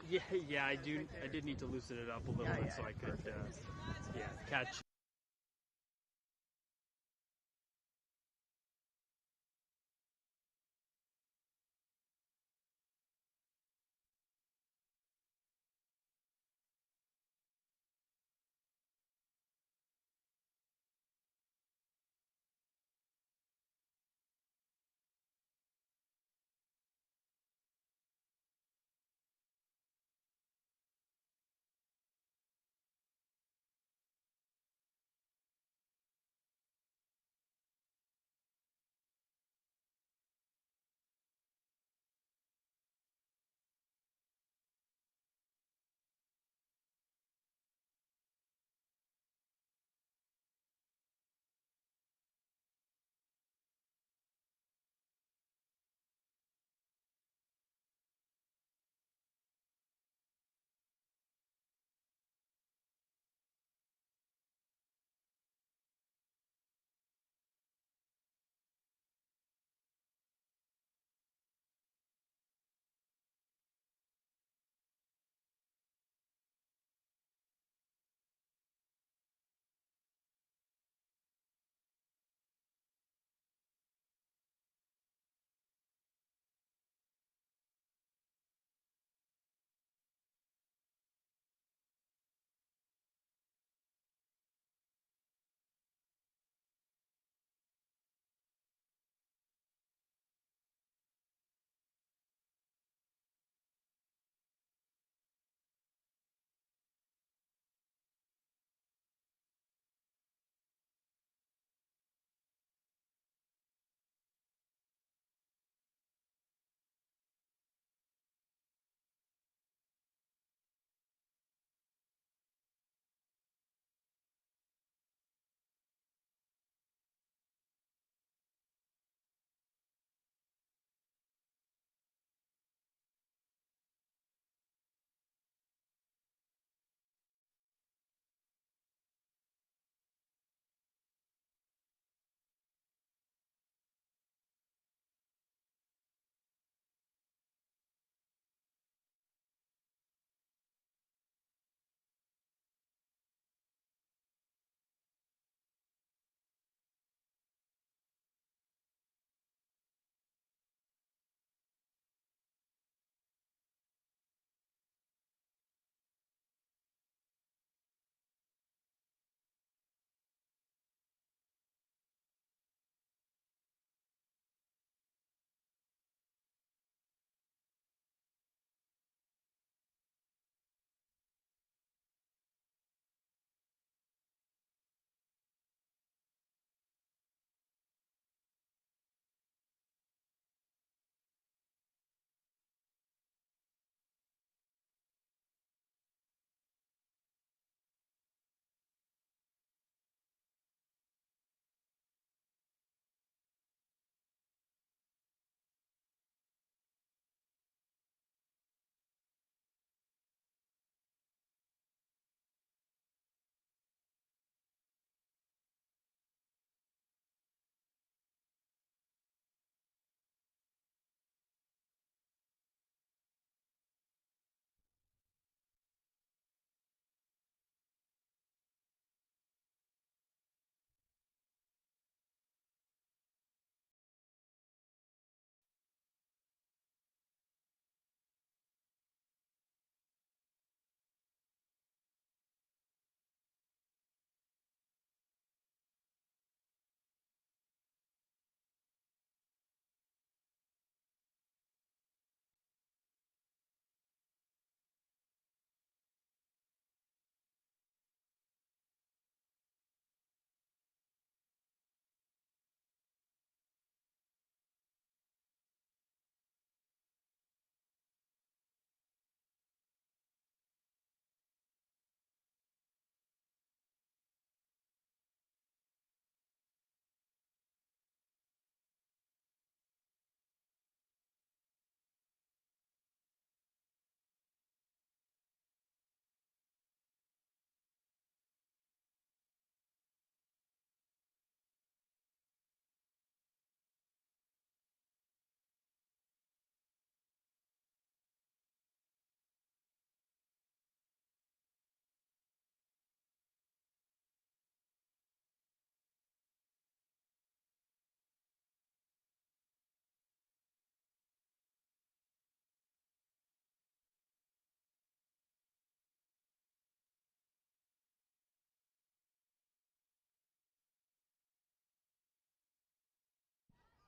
Yeah, I do. I did need to loosen it up a little bit so I could, yeah, catch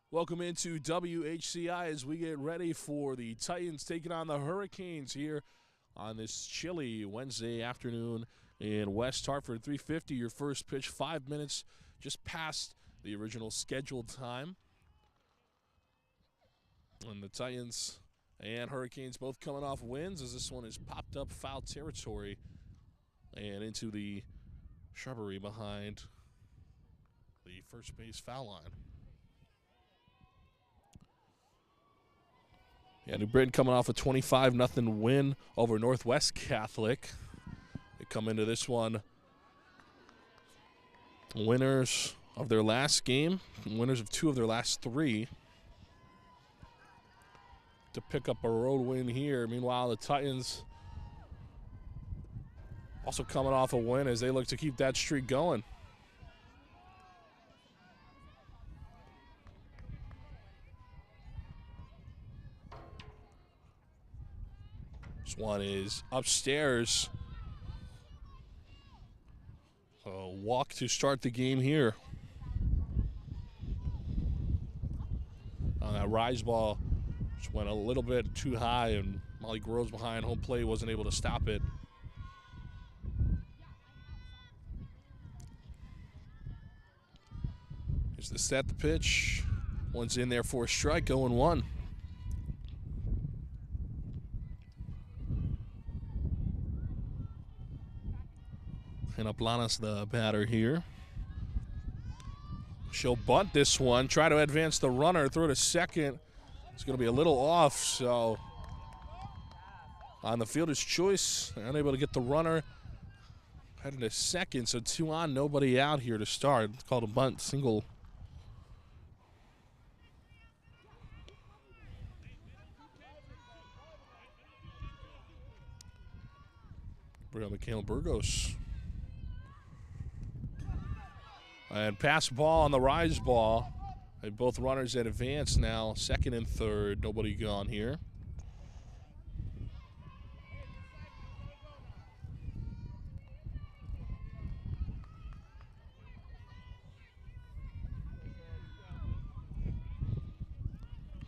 Welcome into WHCI as we get ready for the Titans taking on the Hurricanes here on this chilly Wednesday afternoon in West Hartford. 3:50, your first pitch, 5 minutes just past the original scheduled time. And the Titans and Hurricanes both coming off wins as this one is popped up foul territory and into the shrubbery behind the first base foul line. Yeah, New Britain coming off a 25-0 win over Northwest Catholic. They come into this one winners of their last game, winners of 2 of their last 3. To pick up a road win here. Meanwhile, the Titans also coming off a win as they look to keep that streak going. This one is upstairs. A walk to start the game here. On that rise ball, just went a little bit too high, and Molly Groves behind home plate wasn't able to stop it. Here's the set, the pitch. One's in there for a strike, 0-1. And Aplanas, the batter here. She'll bunt this one, try to advance the runner, throw to second. It's going to be a little off, so on the fielder's choice, they're unable to get the runner. Heading to second, so 2 on, nobody out here to start. It's called a bunt single. Bring up Michaela Burgos. And pass ball on the rise ball. And both runners at advance now, second and third. Nobody gone here.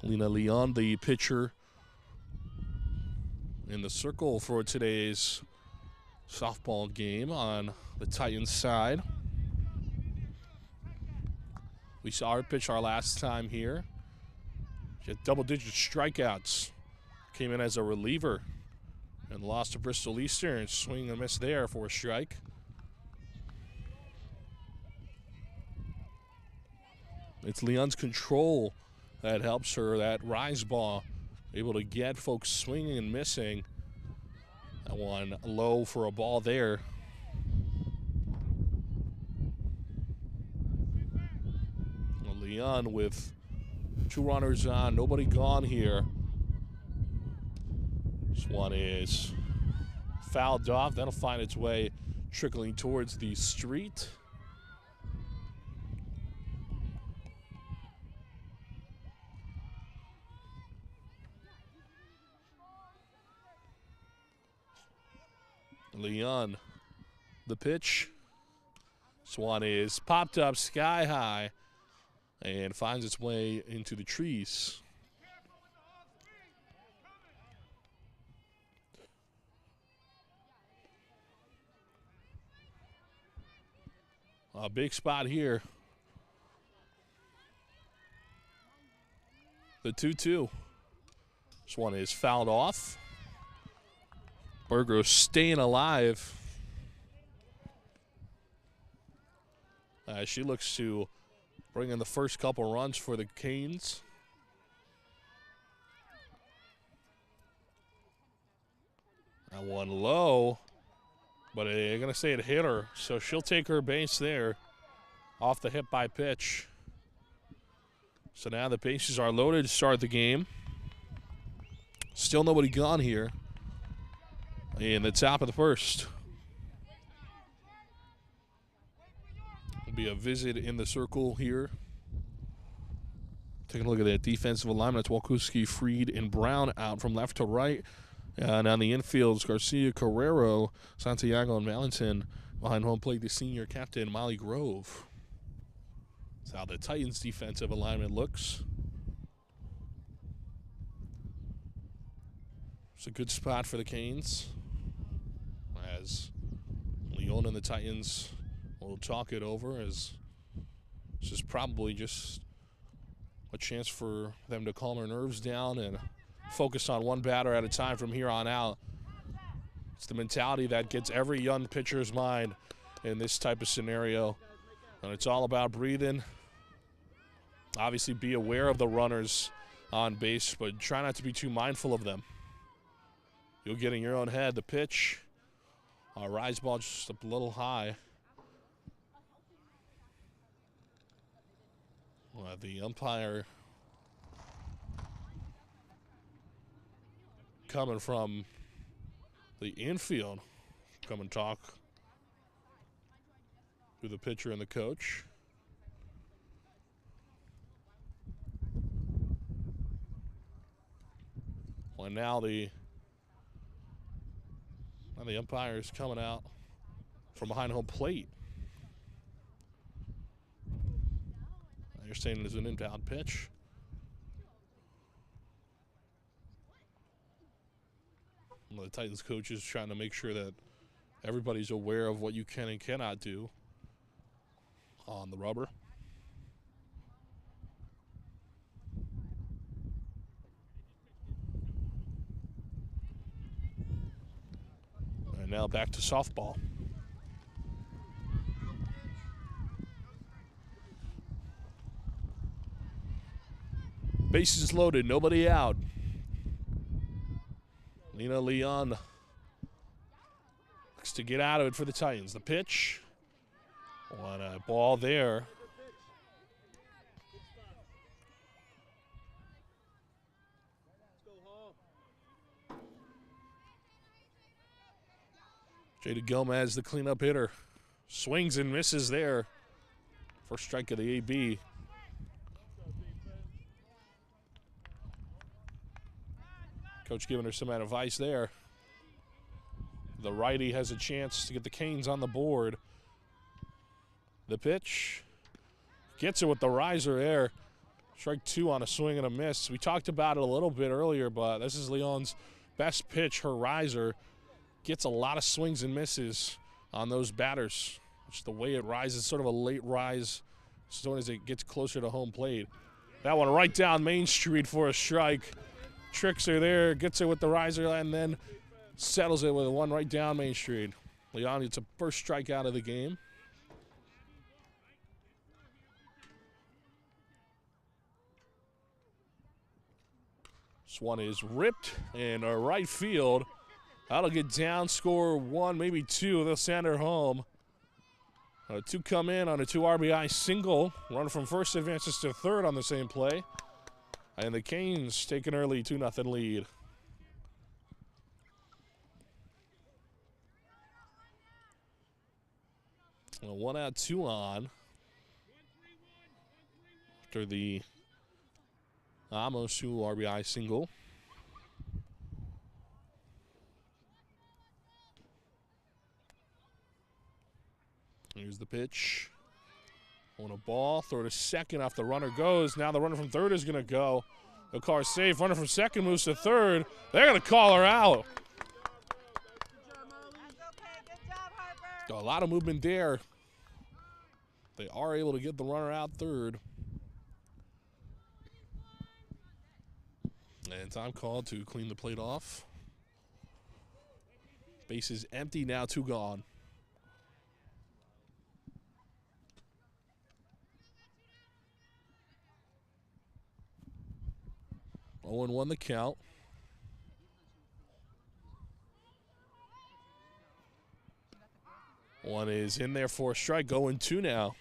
Lena Leon, the pitcher, in the circle for today's softball game on the Titans side. We saw her pitch our last time here. She had double-digit strikeouts. Came in as a reliever and lost to Bristol Eastern. Swing and a miss there for a strike. It's Leon's control that helps her. That rise ball, able to get folks swinging and missing. That one low for a ball there. Leon with 2 runners on, nobody gone here. This one is fouled off. That'll find its way trickling towards the street. Leon, the pitch. This one is popped up sky high and finds its way into the trees. A big spot here. The 2-2. This one is fouled off. Burgos staying alive. She looks to bring in the first couple runs for the Canes. That one low, but they're going to say it hit her, so she'll take her base there off the hit by pitch. So now the bases are loaded to start the game. Still nobody gone here in the top of the first. Be a visit in the circle here. Taking a look at that defensive alignment. It's Walkuski, Freed, and Brown out from left to right. And on the infields, Garcia, Carrero, Santiago, and Valentin. Behind home plate, the senior captain, Molly Grove. That's how the Titans' defensive alignment looks. It's a good spot for the Canes, as Leon and the Titans will talk it over, as this is probably just a chance for them to calm their nerves down and focus on one batter at a time from here on out. It's the mentality that gets every young pitcher's mind in this type of scenario, and it's all about breathing. Obviously be aware of the runners on base, but try not to be too mindful of them. You'll get in your own head. The pitch, rise ball just a little high. The umpire coming from the infield, come and talk to the pitcher and the coach. Well, now the umpire is coming out from behind home plate. You're saying it's an inbound pitch. Well, the Titans coach is trying to make sure that everybody's aware of what you can and cannot do on the rubber. And now back to softball. Bases loaded, nobody out. Lena Leon looks to get out of it for the Titans. The pitch. What a ball there. Jada Gomez, the cleanup hitter. Swings and misses there. First strike of the AB. Coach giving her some advice there. The righty has a chance to get the Canes on the board. The pitch. Gets it with the riser there. Strike two on a swing and a miss. We talked about it a little bit earlier, but this is Leon's best pitch, her riser. Gets a lot of swings and misses on those batters. Just the way it rises, sort of a late rise as soon as it gets closer to home plate. That one right down Main Street for a strike. Tricks her there, gets her with the riser, and then settles it with one right down Main Street. Leon gets a first strikeout of the game. This one is ripped in right field. That'll get down, score one, maybe two. They'll send her home. Two come in on a 2 RBI single. Run from first advances to third on the same play. And the Canes take an early 2-0 lead. Well, 1 out, 2 on. After the Amos 2 RBI single. Here's the pitch. On a ball, throw to second off the runner goes. Now the runner from third is going to go. The car safe. Runner from second moves to third. They're going to call her out. A lot of movement there. They are able to get the runner out third. And time called to clean the plate off. Base is empty now, 2 gone. 0-1 the count. One is in there for a strike, 0-2 now.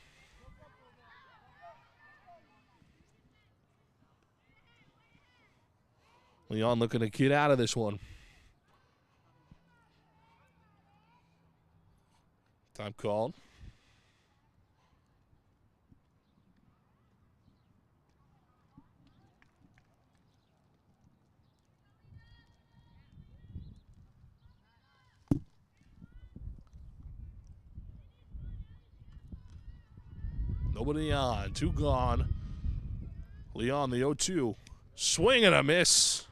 Leon looking to get out of this one. Time called. Nobody on, 2 gone. Leon, the 0-2. Swing and a miss.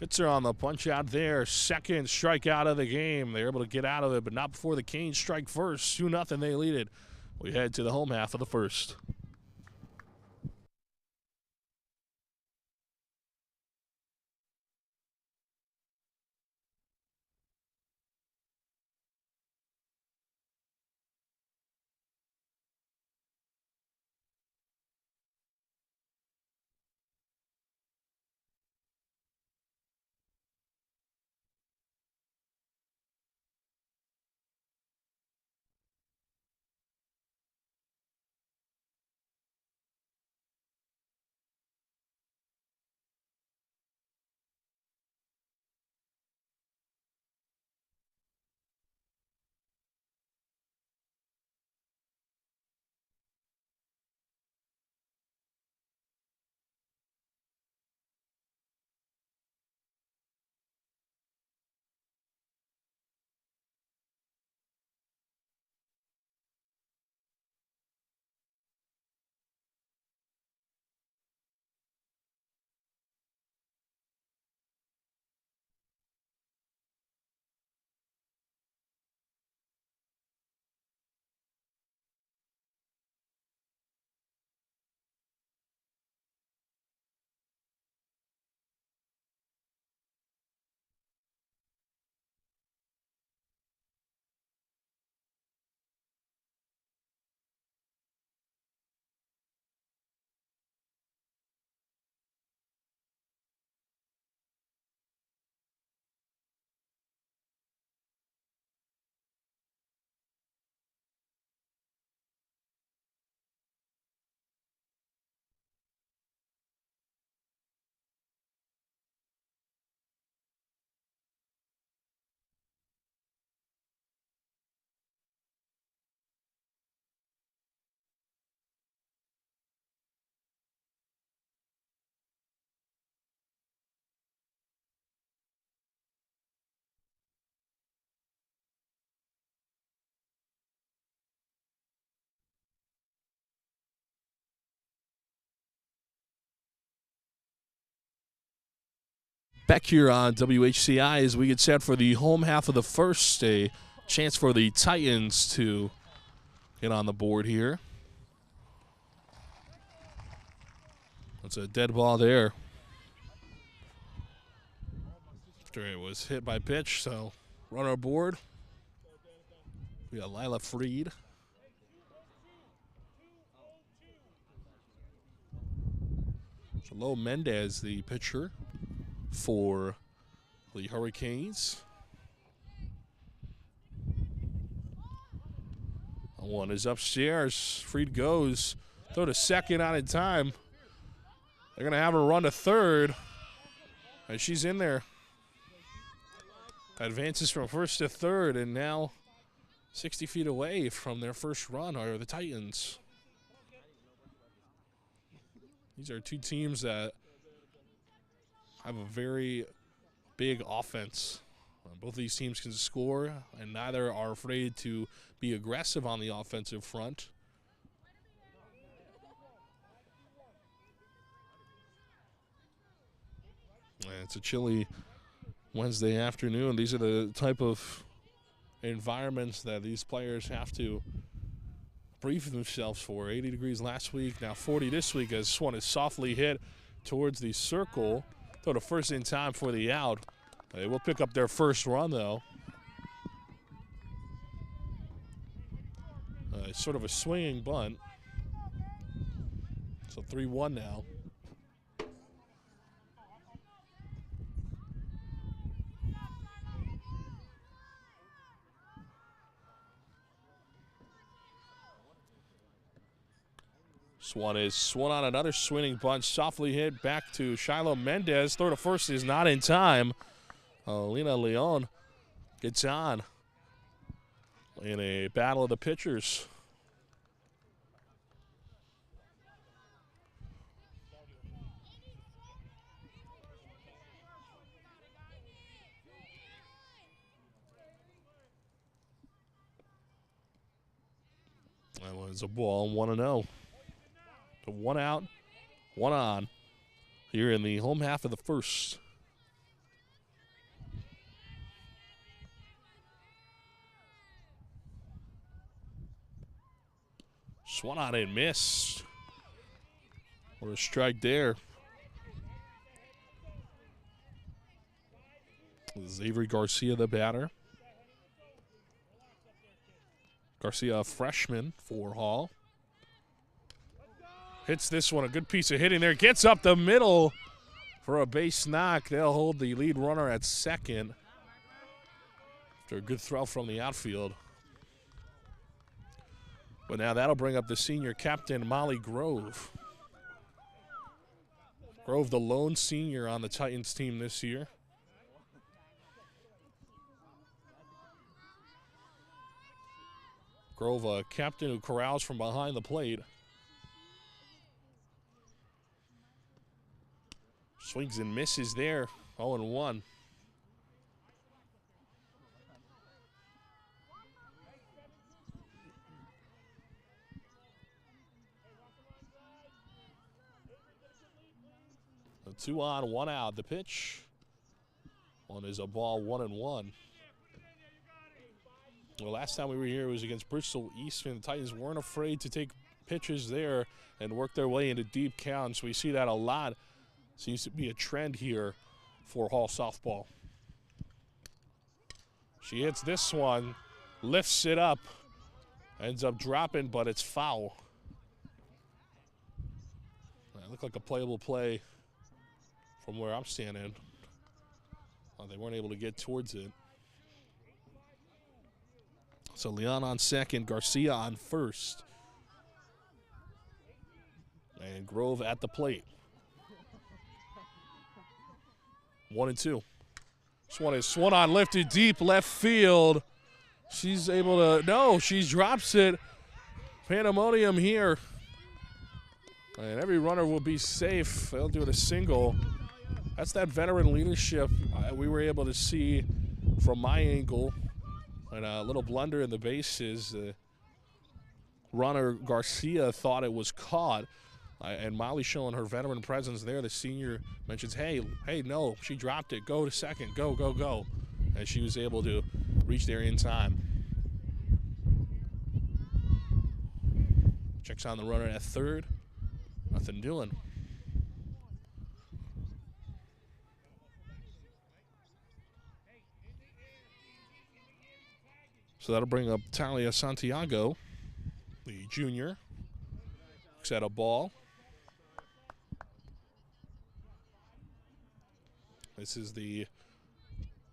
Pitzer on the punch out there. Second strikeout of the game. They're able to get out of it, but not before the Canes strike first. 2-0, they lead it. We head to the home half of the first. Back here on WHCI as we get set for the home half of the first. A chance for the Titans to get on the board here. That's a dead ball there. After it was hit by pitch, so runner aboard. We got Lila Freed. Chalo Mendez, the pitcher for the Hurricanes. One is upstairs. Freed goes. Throw to second out in time. They're going to have her run to third. And she's in there. Advances from first to third, and now 60 feet away from their first run are the Titans. These are two teams that have a very big offense. Both of these teams can score, and neither are afraid to be aggressive on the offensive front. And it's a chilly Wednesday afternoon. These are the type of environments that these players have to brief themselves for. 80 degrees last week, now 40 this week, as this one is softly hit towards the circle. Throw to first in time for the out. They will pick up their first run, though. It's sort of a swinging bunt. So 3-1 now. This one is swung on another swinging bunt, softly hit back to Shiloh Mendez. Throw to first is not in time. Lena Leon gets on in a battle of the pitchers. That was a ball, 1-0. So 1 out, 1 on here in the home half of the first. Swung on and missed. Or a strike there. Xavier Garcia, the batter. Garcia, a freshman for Hall. Hits this one, a good piece of hitting there. Gets up the middle for a base knock. They'll hold the lead runner at second after a good throw from the outfield. But now that'll bring up the senior captain, Molly Grove. Grove, the lone senior on the Titans team this year. Grove, a captain who corrals from behind the plate. Swings and misses there, 0-1. A 2 on, 1 out. The pitch. One is a ball, 1-1. Well, last time we were here was against Bristol Eastern. The Titans weren't afraid to take pitches there and work their way into deep counts. We see that a lot. Seems to be a trend here for Hall softball. She hits this one, lifts it up, ends up dropping, but it's foul. That looked like a playable play from where I'm standing. They weren't able to get towards it. So Leon on second, Garcia on first. And Grove at the plate. 1-2. This one is swung on, lifted deep left field. She's able to, no, she drops it. Pandemonium here. And every runner will be safe. They'll do it a single. That's that veteran leadership we were able to see from my angle. And a little blunder in the bases. Runner Garcia thought it was caught. And Molly showing her veteran presence there. The senior mentions, hey, no, she dropped it. Go to second. Go, go, go. And she was able to reach there in time. Checks on the runner at third. Nothing doing. So that'll bring up Talia Santiago, the junior. Looks at a ball. This is the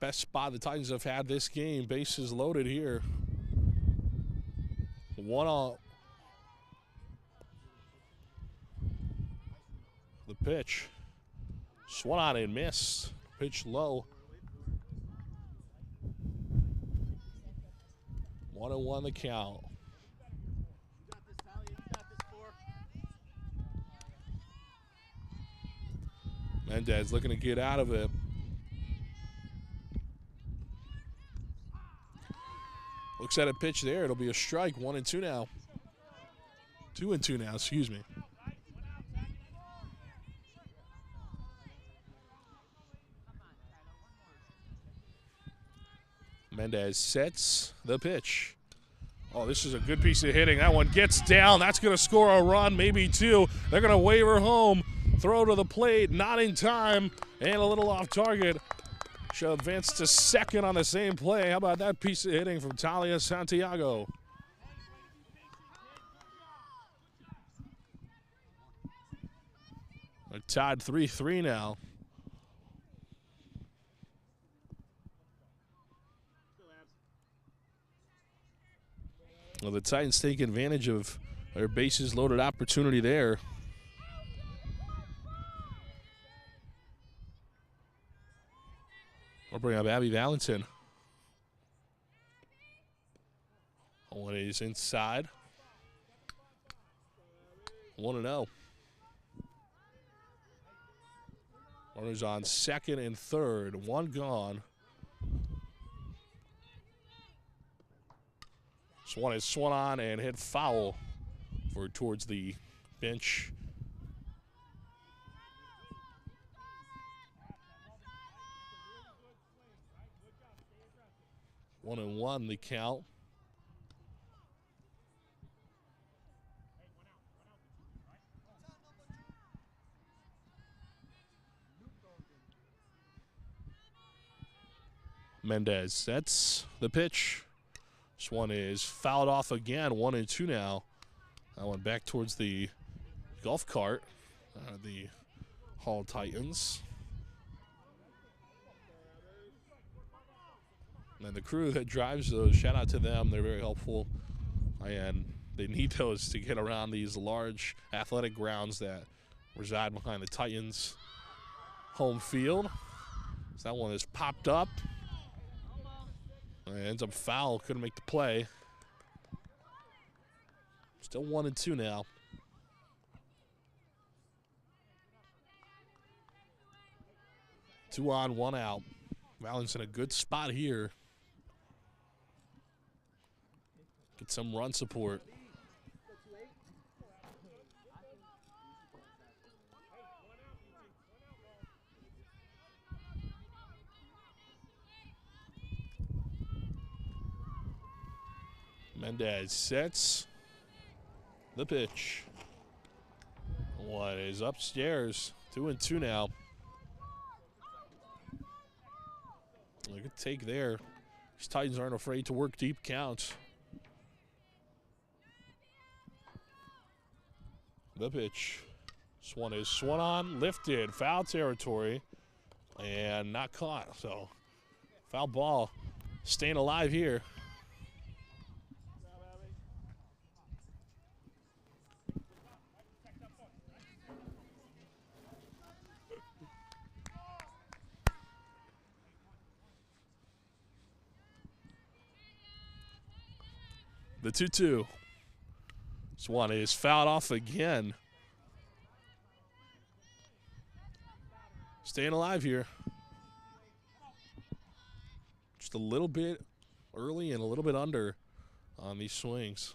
best spot the Titans have had this game. Bases loaded here. 1-0. The pitch. Swung on and missed. Pitch low. 1-1 the count. Mendez looking to get out of it. Looks at a pitch there. It'll be a strike. 1-2 now. 2-2 now, excuse me. Mendez sets the pitch. Oh, this is a good piece of hitting. That one gets down. That's going to score a run, maybe two. They're going to wave her home. Throw to the plate, not in time, and a little off target. She'll advance to second on the same play. How about that piece of hitting from Talia Santiago? They're tied 3-3 now. Well, the Titans take advantage of their bases loaded opportunity there. We'll bring up Abby Valentin. One is inside. 1-0. Runners on second and third. One gone. This one is swung on and hit foul for towards the bench. One and one the count. Mendez sets the pitch. This one is fouled off again, 1-2 now. That one back towards the golf cart, the Hall Titans. And the crew that drives those, shout out to them. They're very helpful. And they need those to get around these large athletic grounds that reside behind the Titans' home field. So that one is popped up. And ends up foul, couldn't make the play. Still 1-2 now. Two on, one out. Valens in a good spot here. Get some run support. Mendez sets the pitch. One is upstairs. 2-2 now. A good take there. These Titans aren't afraid to work deep counts. The pitch. This one is swung on, lifted, foul territory, and not caught. So, foul ball staying alive here. The 2-2. This one is fouled off again. Staying alive here. Just a little bit early and a little bit under on these swings.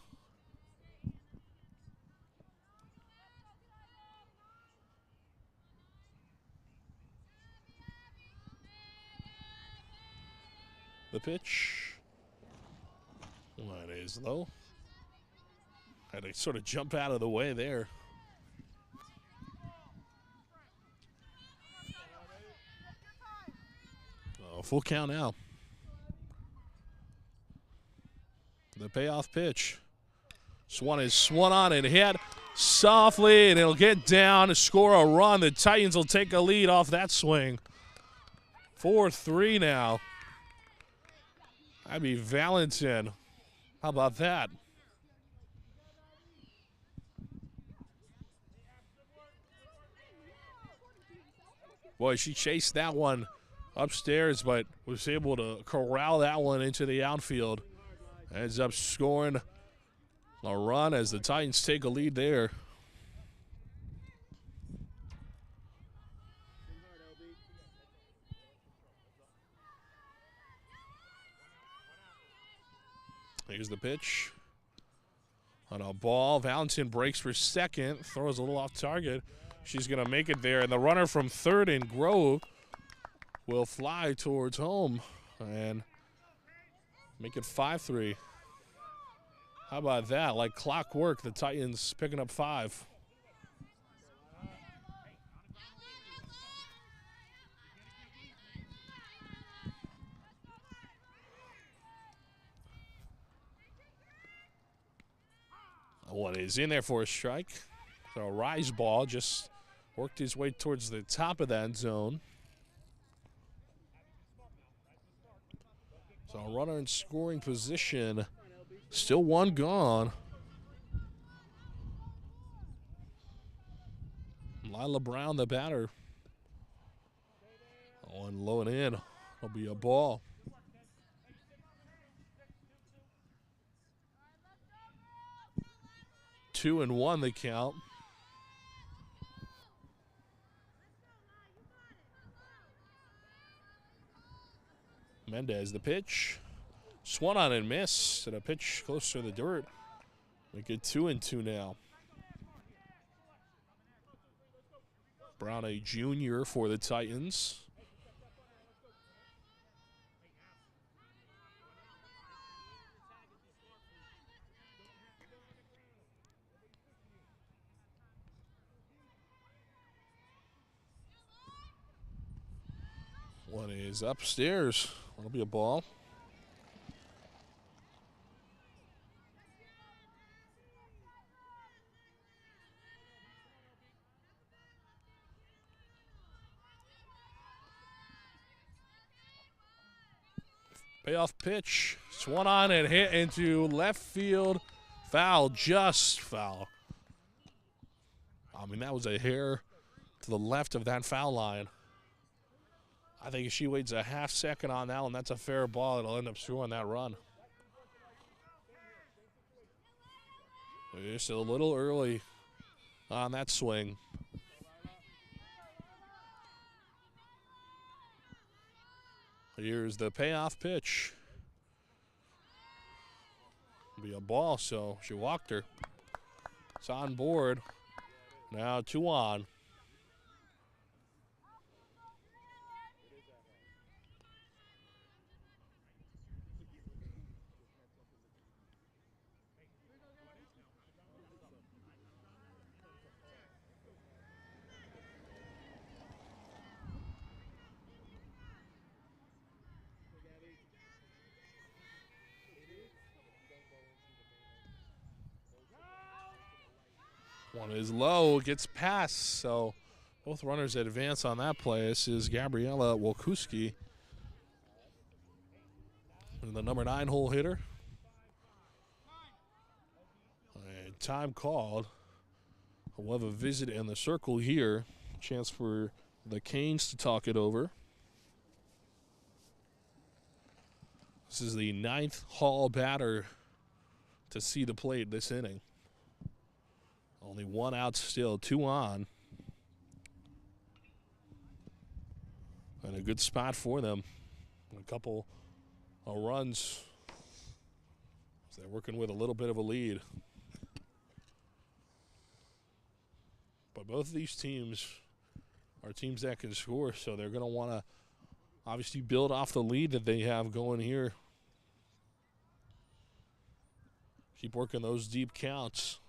The pitch. That is low. Had to sort of jump out of the way there. Full count now. The payoff pitch. This one is swung on and hit softly, and it'll get down to score a run. The Titans will take a lead off that swing. 4-3 now. That'd be Valentin. How about that? Boy, she chased that one upstairs, but was able to corral that one into the outfield. Ends up scoring a run as the Titans take a lead there. Here's the pitch. On a ball, Valentin breaks for second, throws a little off target. She's going to make it there, and the runner from third in Grove will fly towards home and make it 5-3. How about that? Like clockwork, the Titans picking up 5. One is in there for a strike. So a rise ball just worked his way towards the top of that zone. So a runner in scoring position. Still one gone. Lila Brown, the batter. One low and in. It'll be a ball. Two and one the count. Mendez the pitch. Swung on and missed, and a pitch close to the dirt. Make it 2-2 now. Brown, a junior for the Titans. One is upstairs. That'll be a ball. Payoff pitch. Swung on and hit into left field. Foul, just foul. I mean, that was a hair to the left of that foul line. I think if she waits a half second on that one, that's a fair ball. It'll end up scoring that run. Just a little early on that swing. Here's the payoff pitch. Be a ball, so she walked her. It's on board. Now 2 on. One is low, gets past, so both runners advance on that play. This is Gabriella Wolkuski, the number 9 hole hitter. And time called. We'll have a visit in the circle here. Chance for the Canes to talk it over. This is the 9th hall batter to see the plate this inning. Only 1 out still, 2 on. And a good spot for them. A couple of runs. So they're working with a little bit of a lead. But both of these teams are teams that can score, so they're going to want to obviously build off the lead that they have going here. Keep working those deep counts.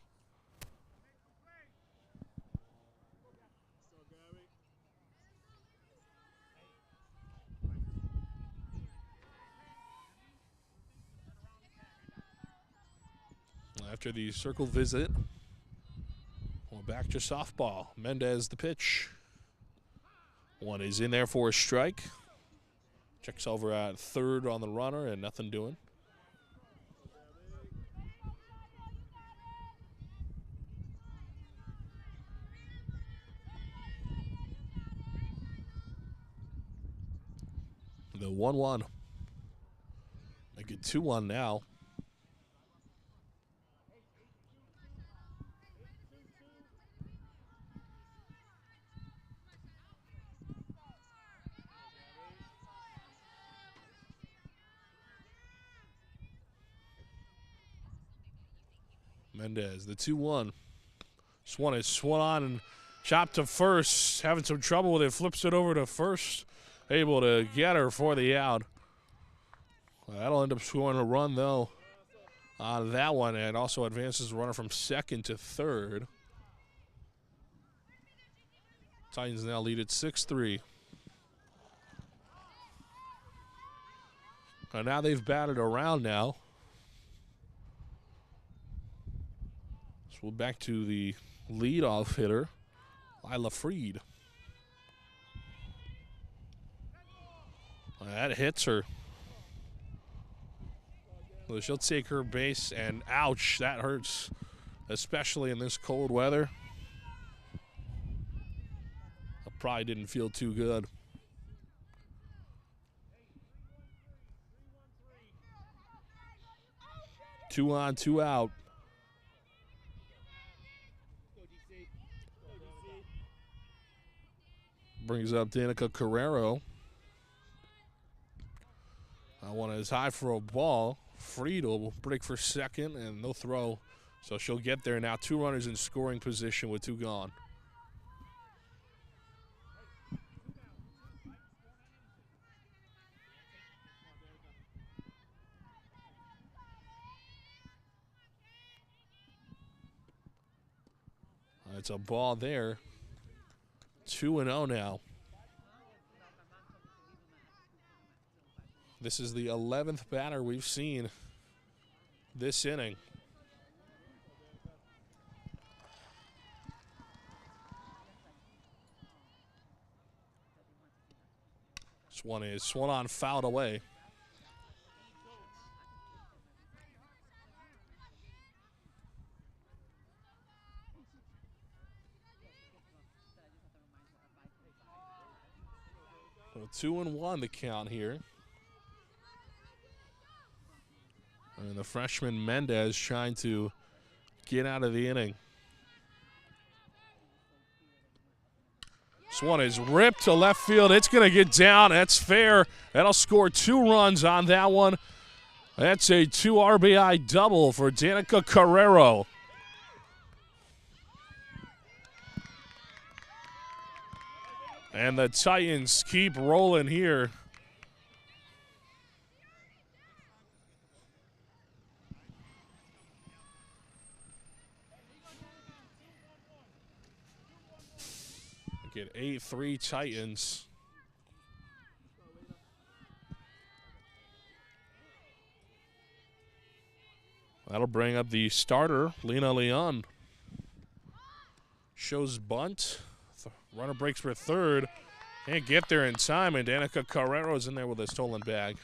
After the circle visit, we're back to softball. Mendez the pitch. One is in there for a strike. Checks over at third on the runner and nothing doing. The 1-1. Make it 2-1 now. Mendez, the 2-1. This one is swung on and chopped to first. Having some trouble with it. Flips it over to first. Able to get her for the out. Well, that'll end up scoring a run, though, on that one. And also advances the runner from second to third. Titans now lead at 6-3. And now they've batted around now. So we're back to the leadoff hitter, Lila Freed. That hits her. So she'll take her base, and ouch, that hurts, especially in this cold weather. I probably didn't feel too good. Two on, 2 out. Brings up Danica Carrero. That one is high for a ball. Freed will break for second, and no throw. So she'll get there now. 2 runners in scoring position with 2 gone. It's a ball there. 2-0 now. This is the 11th batter we've seen this inning. This one is swung on, fouled away. So 2-1 the count here. And the freshman Mendez trying to get out of the inning. This one is ripped to left field. It's going to get down. That's fair. That'll score 2 runs on that one. That's a 2 RBI double for Danica Carrero. And the Titans keep rolling here. Get 8-3 Titans. That'll bring up the starter, Lena Leon. Shows bunt. The runner breaks for third. Can't get there in time, and Danica Carrero's in there with a stolen bag.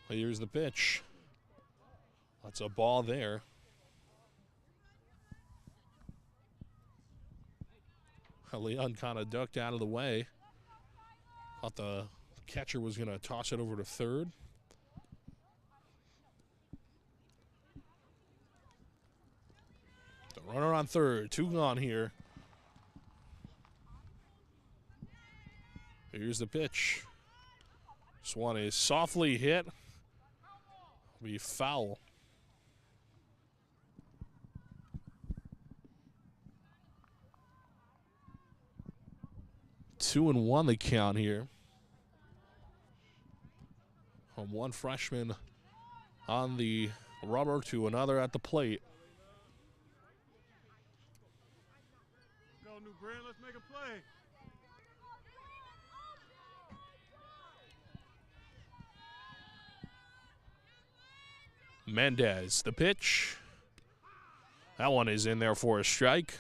Here's the pitch. That's a ball there. Leon kind of ducked out of the way. Thought the catcher was going to toss it over to third. The runner on third. 2 gone here. Here's the pitch. This one is softly hit. Be foul. Two and one the count here. From one freshman on the rubber to another at the plate. Go, New Brand, let's make a play. Mendez, the pitch. That one is in there for a strike.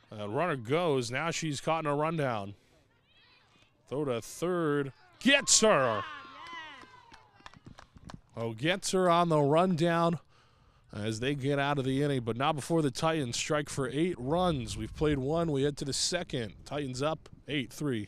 Runner goes. Now she's caught in a rundown. Throw to third. Gets her. Oh, gets her on the rundown as they get out of the inning, but not before the Titans strike for 8 runs. We've played 1. We head to the second. Titans up 8-3.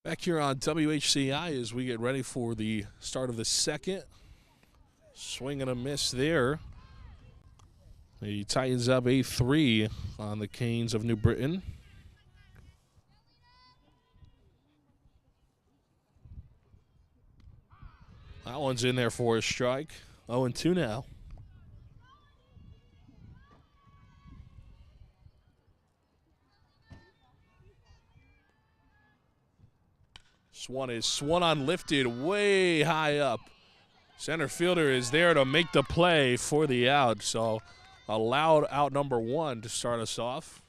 Back here on WHCI as we get ready for the start of the second. Swing and a miss there. The Titans up 8-3 on the Canes of New Britain. That one's in there for a strike. 0-2 now. This one is swung on, lifted way high up. Center fielder is there to make the play for the out. So a loud out number one to start us off.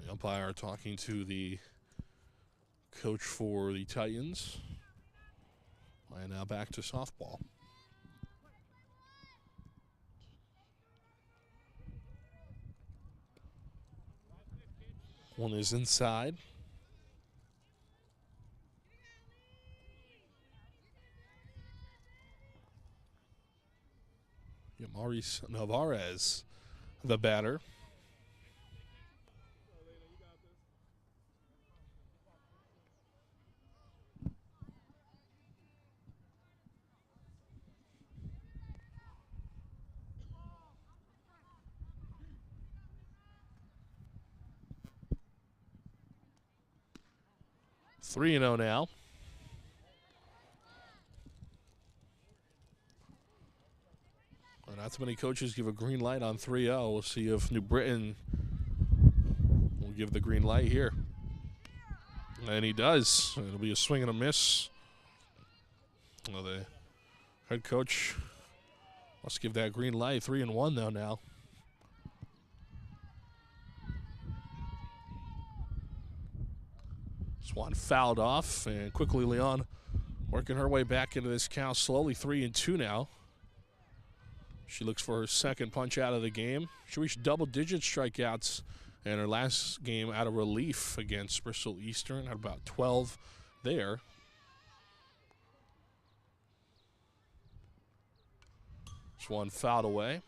The umpire talking to the coach for the Titans. And now back to softball. One is inside. Maurice Navarez, the batter. Three 3-0 now. Not too many coaches give a green light on 3-0. We'll see if New Britain will give the green light here. And he does. It'll be a swing and a miss. Well, the head coach must give that green light. 3-1 though now. Swan fouled off, and quickly Leon working her way back into this count slowly. 3-2 now. She looks for her second punch out of the game. She reached double-digit strikeouts in her last game out of relief against Bristol Eastern. Had about 12 there. Swan fouled away.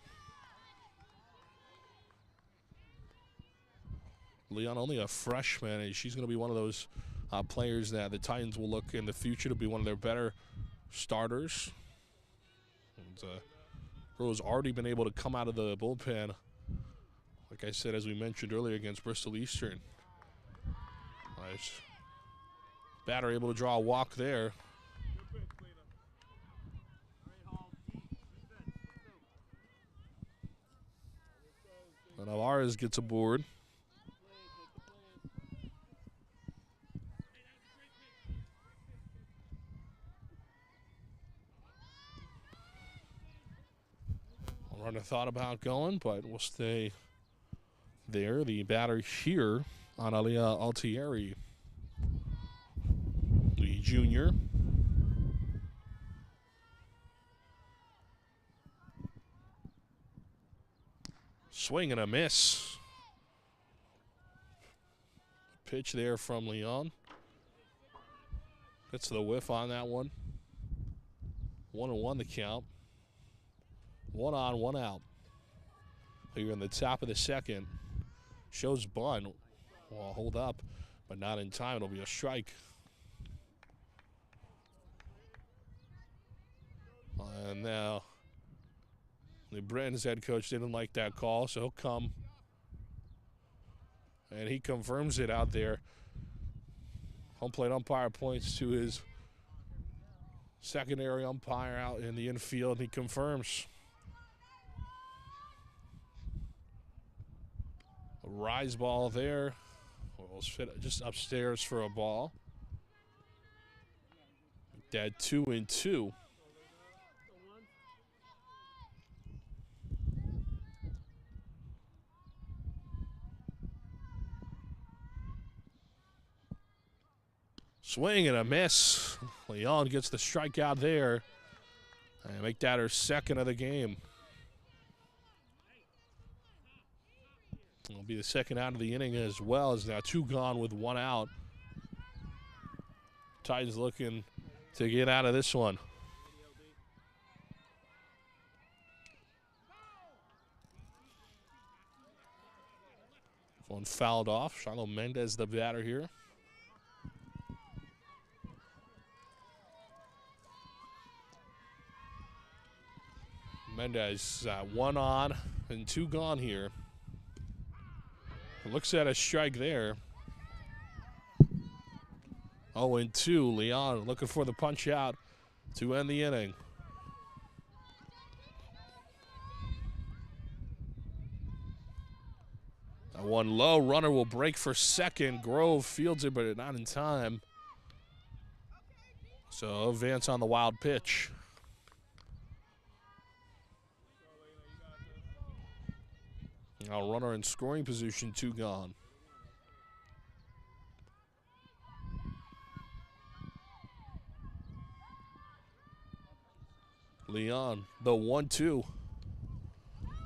Leon, only a freshman, and she's going to be one of those players that the Titans will look in the future to be one of their better starters. And, girl has already been able to come out of the bullpen, like I said, as we mentioned earlier, against Bristol Eastern. Nice. Batter able to draw a walk there. And Alvarez gets aboard. Runner thought about going, but we'll stay there. The batter here on Alia Altieri, the junior. Swing and a miss. Pitch there from Leon. Gets the whiff on that one. 1-1 the count. 1 on, 1 out. Here in the top of the second. Shows bunt. Well, hold up, but not in time. It'll be a strike. And now the Britain's head coach didn't like that call, so he'll come. And he confirms it out there. Home plate umpire points to his secondary umpire out in the infield. He confirms. A rise ball there. Well, fit just upstairs for a ball. That 2-2. Swing and a miss. Leon gets the strikeout there. And make that her second of the game. It'll be the second out of the inning as well, as now 2 gone with 1 out. Titans looking to get out of this one. One fouled off. Shiloh Mendez, the batter here. Mendez 1 on and 2 gone here. Looks at a strike there. 0-2. Leon looking for the punch out to end the inning. That one low. Runner will break for second. Grove fields it, but not in time. So advance on the wild pitch. Now runner in scoring position, 2 gone. Leon, the 1-2.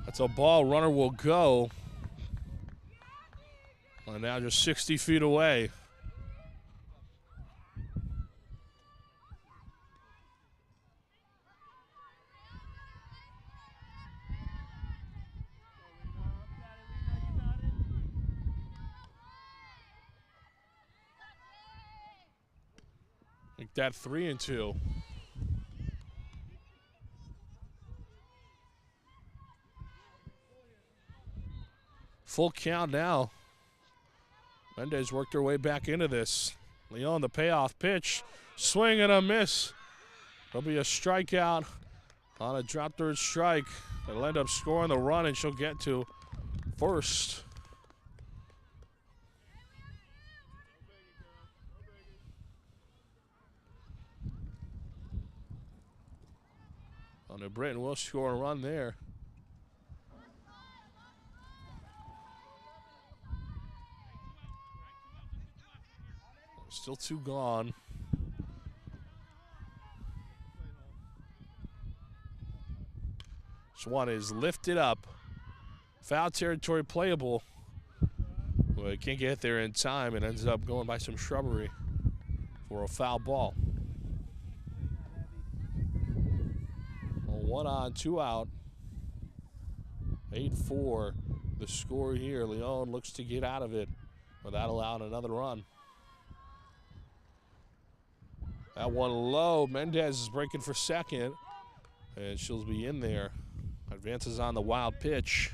That's a ball. Runner will go. And now just 60 feet away. Make that 3-2. Full count now. Mendez worked their way back into this. Leon, the payoff pitch. Swing and a miss. There'll be a strikeout on a drop third strike. It'll end up scoring the run, and she'll get to first. Under Britton will score a run there. Still 2 gone. This one is lifted up. Foul territory playable. Well, it can't get there in time and ends up going by some shrubbery for a foul ball. 1 on, 2 out. 8-4 the score here. Leon looks to get out of it without allowing another run. That one low. Mendez is breaking for second, and she'll be in there. Advances on the wild pitch.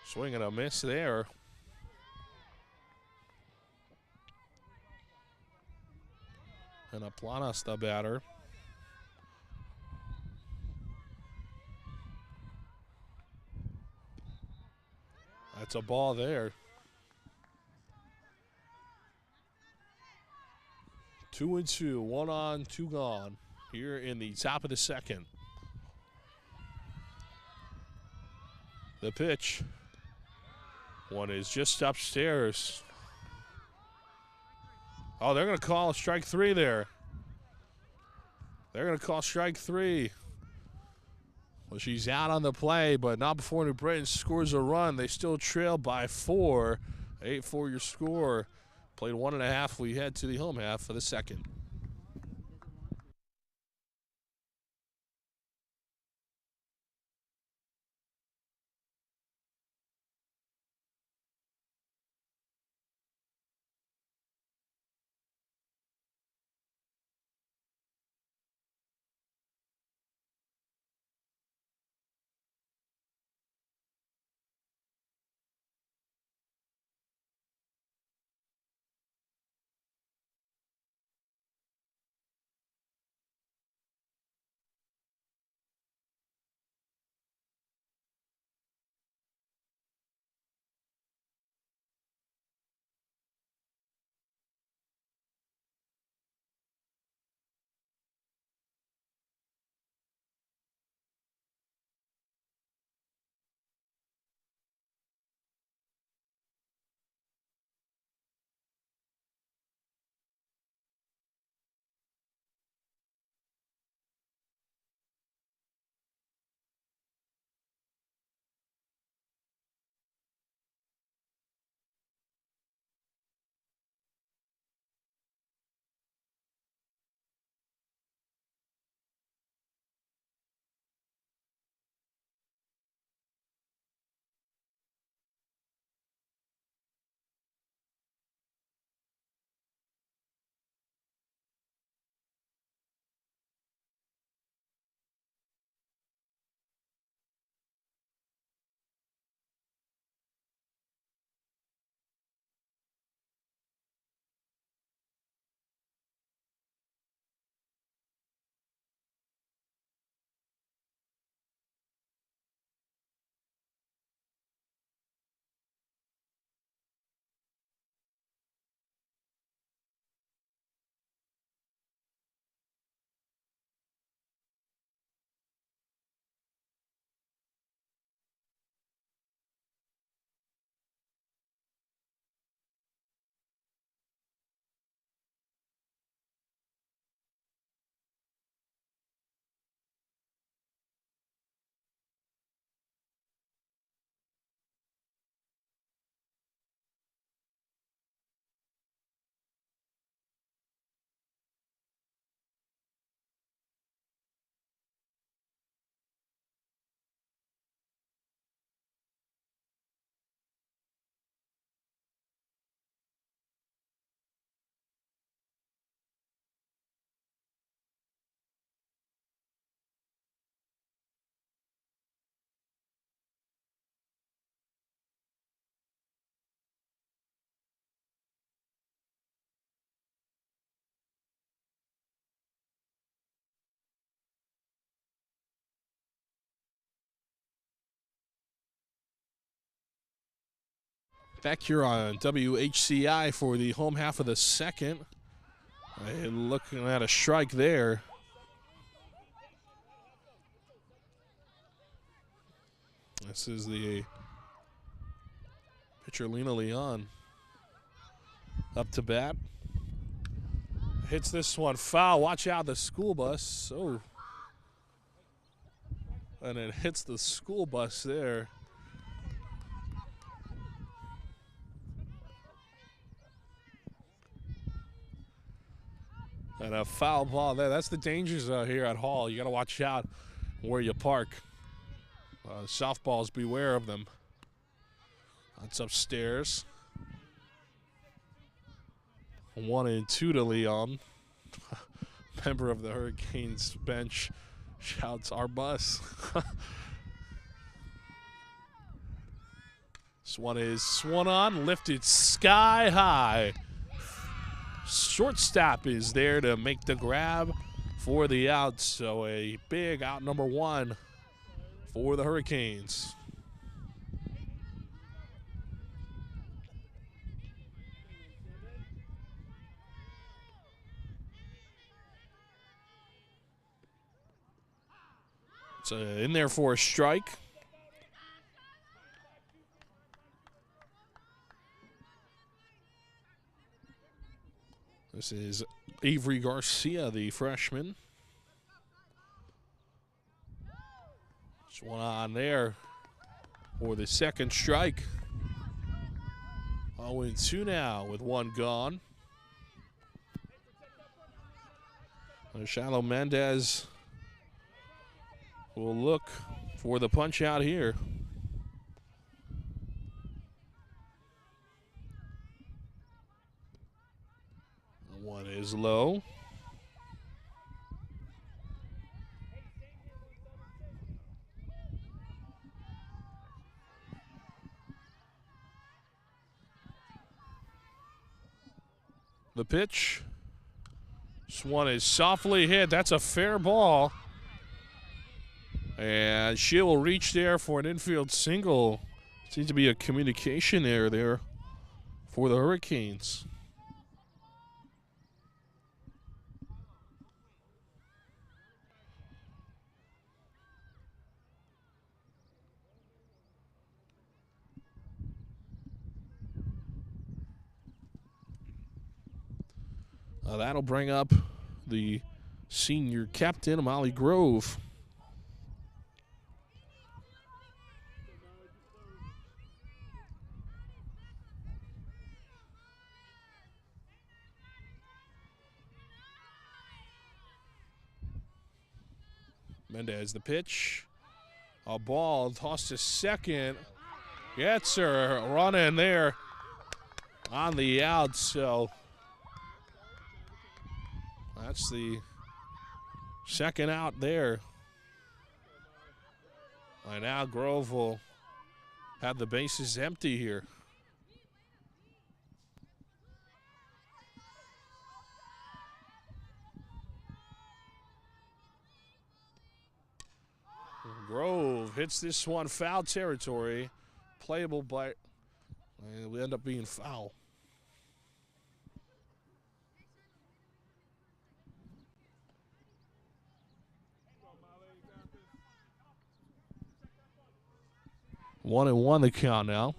Swing and a miss there. And Aplanas, the batter. That's a ball there. 2-2, 1 on, 2 gone here in the top of the second. The pitch. One is just upstairs. Oh, they're going to call strike 3 there. They're going to call strike 3. Well, she's out on the play, but not before New Britain scores a run. They still trail by 4. 8-4 your score. Played 1.5. We head to the home half for the second. Back here on WHCI for the home half of the second. Looking at a strike there. This is the pitcher, Lena Leon, up to bat. Hits this one foul. Watch out, the school bus. Oh. And it hits the school bus there. And a foul ball there. That's the dangers here at Hall. You got to watch out where you park. Softballs, beware of them. That's upstairs. 1-2 to Leon. Member of the Hurricanes bench shouts, "Our bus." This one is swung on, lifted sky high. Shortstop is there to make the grab for the out. So a big out number one for the Hurricanes. It's in there for a strike. This is Avery Garcia, the freshman. Just one on there for the second strike. 0-2 now with one gone. Shallow Mendez will look for the punch out here. One is low. The pitch. This one is softly hit. That's a fair ball. And she will reach there for an infield single. Seems to be a communication error there for the Hurricanes. That'll bring up the senior captain, Molly Grove. Mendez, the pitch. A ball tossed to second. Gets her running there on the out, so that's the second out there. And now Grove will have the bases empty here. Grove hits this one foul territory. Playable, but it will end up being foul. One and one the count now.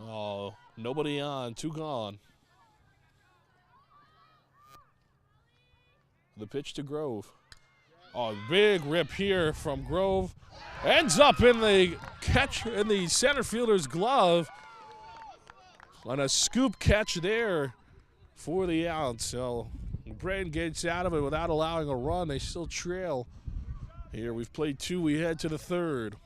Oh, nobody on, two gone. The pitch to Grove. Oh, big rip here from Grove. Ends up in the catch in the center fielder's glove. On a scoop catch there for the out. So Braden gets out of it without allowing a run. They still trail. Here we've played two. We head to the third.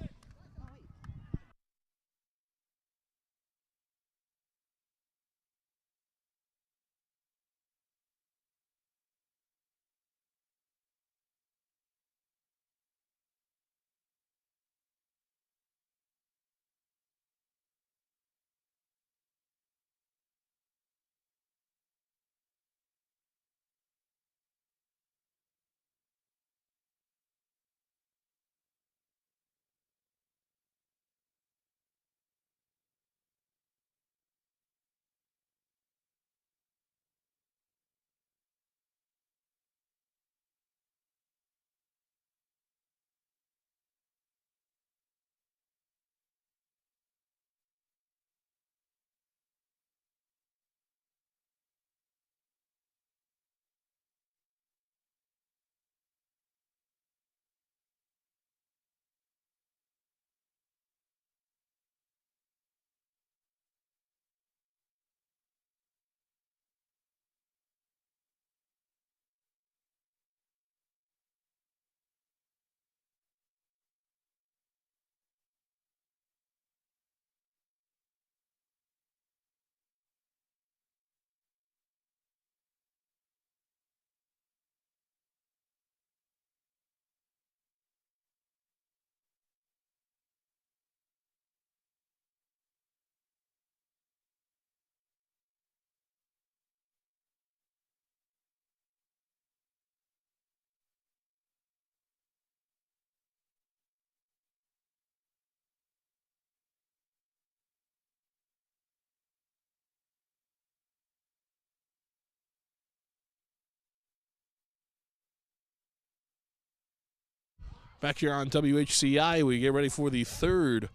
Back here on WHCI, we get ready for the third.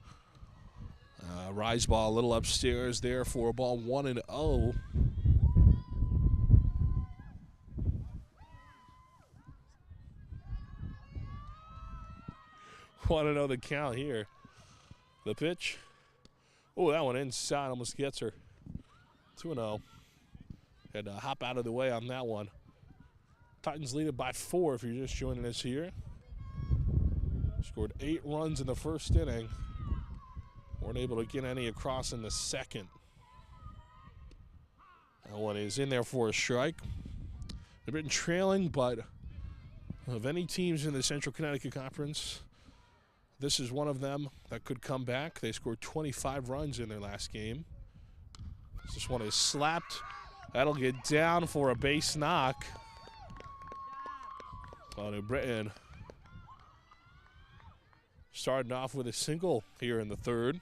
Rise ball a little upstairs there for a ball 1-0. Want to know the count here. The pitch. Oh, that one inside almost gets her. 2-0. Had to hop out of the way on that one. Titans lead it by 4 if you're just joining us here. Scored 8 runs in the first inning. Weren't able to get any across in the second. That one is in there for a strike. They've been trailing, but of any teams in the Central Connecticut Conference, this is one of them that could come back. They scored 25 runs in their last game. This one is slapped. That'll get down for a base knock. New Britain starting off with a single here in the third.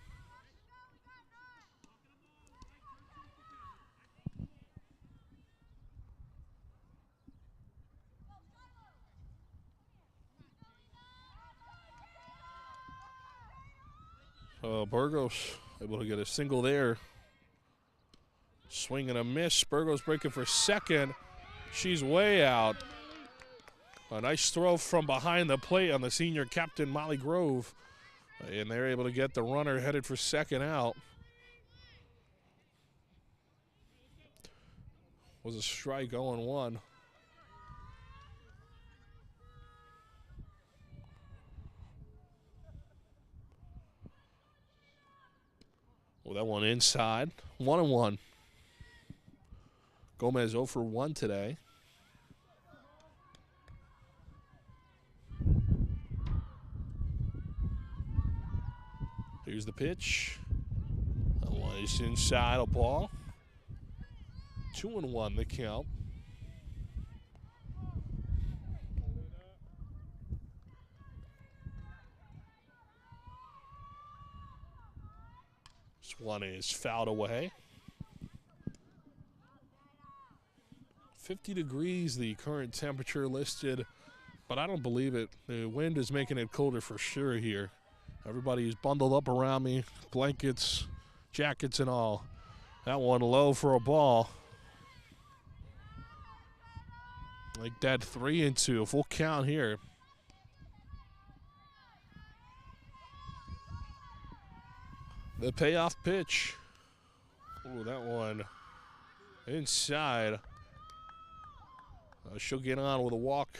Burgos able to get a single there. Swing and a miss. Burgos breaking for second. She's way out. A nice throw from behind the plate on the senior captain, Molly Grove. And they're able to get the runner headed for second out. Was a strike 0-1. Well, that one inside. 1-1. Gomez 0 for 1 today. Here's the pitch. That one is inside a ball. 2-1 the count. This one is fouled away. 50 degrees, the current temperature listed, but I don't believe it. The wind is making it colder for sure here. Everybody's bundled up around me, blankets, jackets and all. That one low for a ball. Like that, 3-2, full count here. The payoff pitch. Ooh, that one inside. She'll get on with a walk.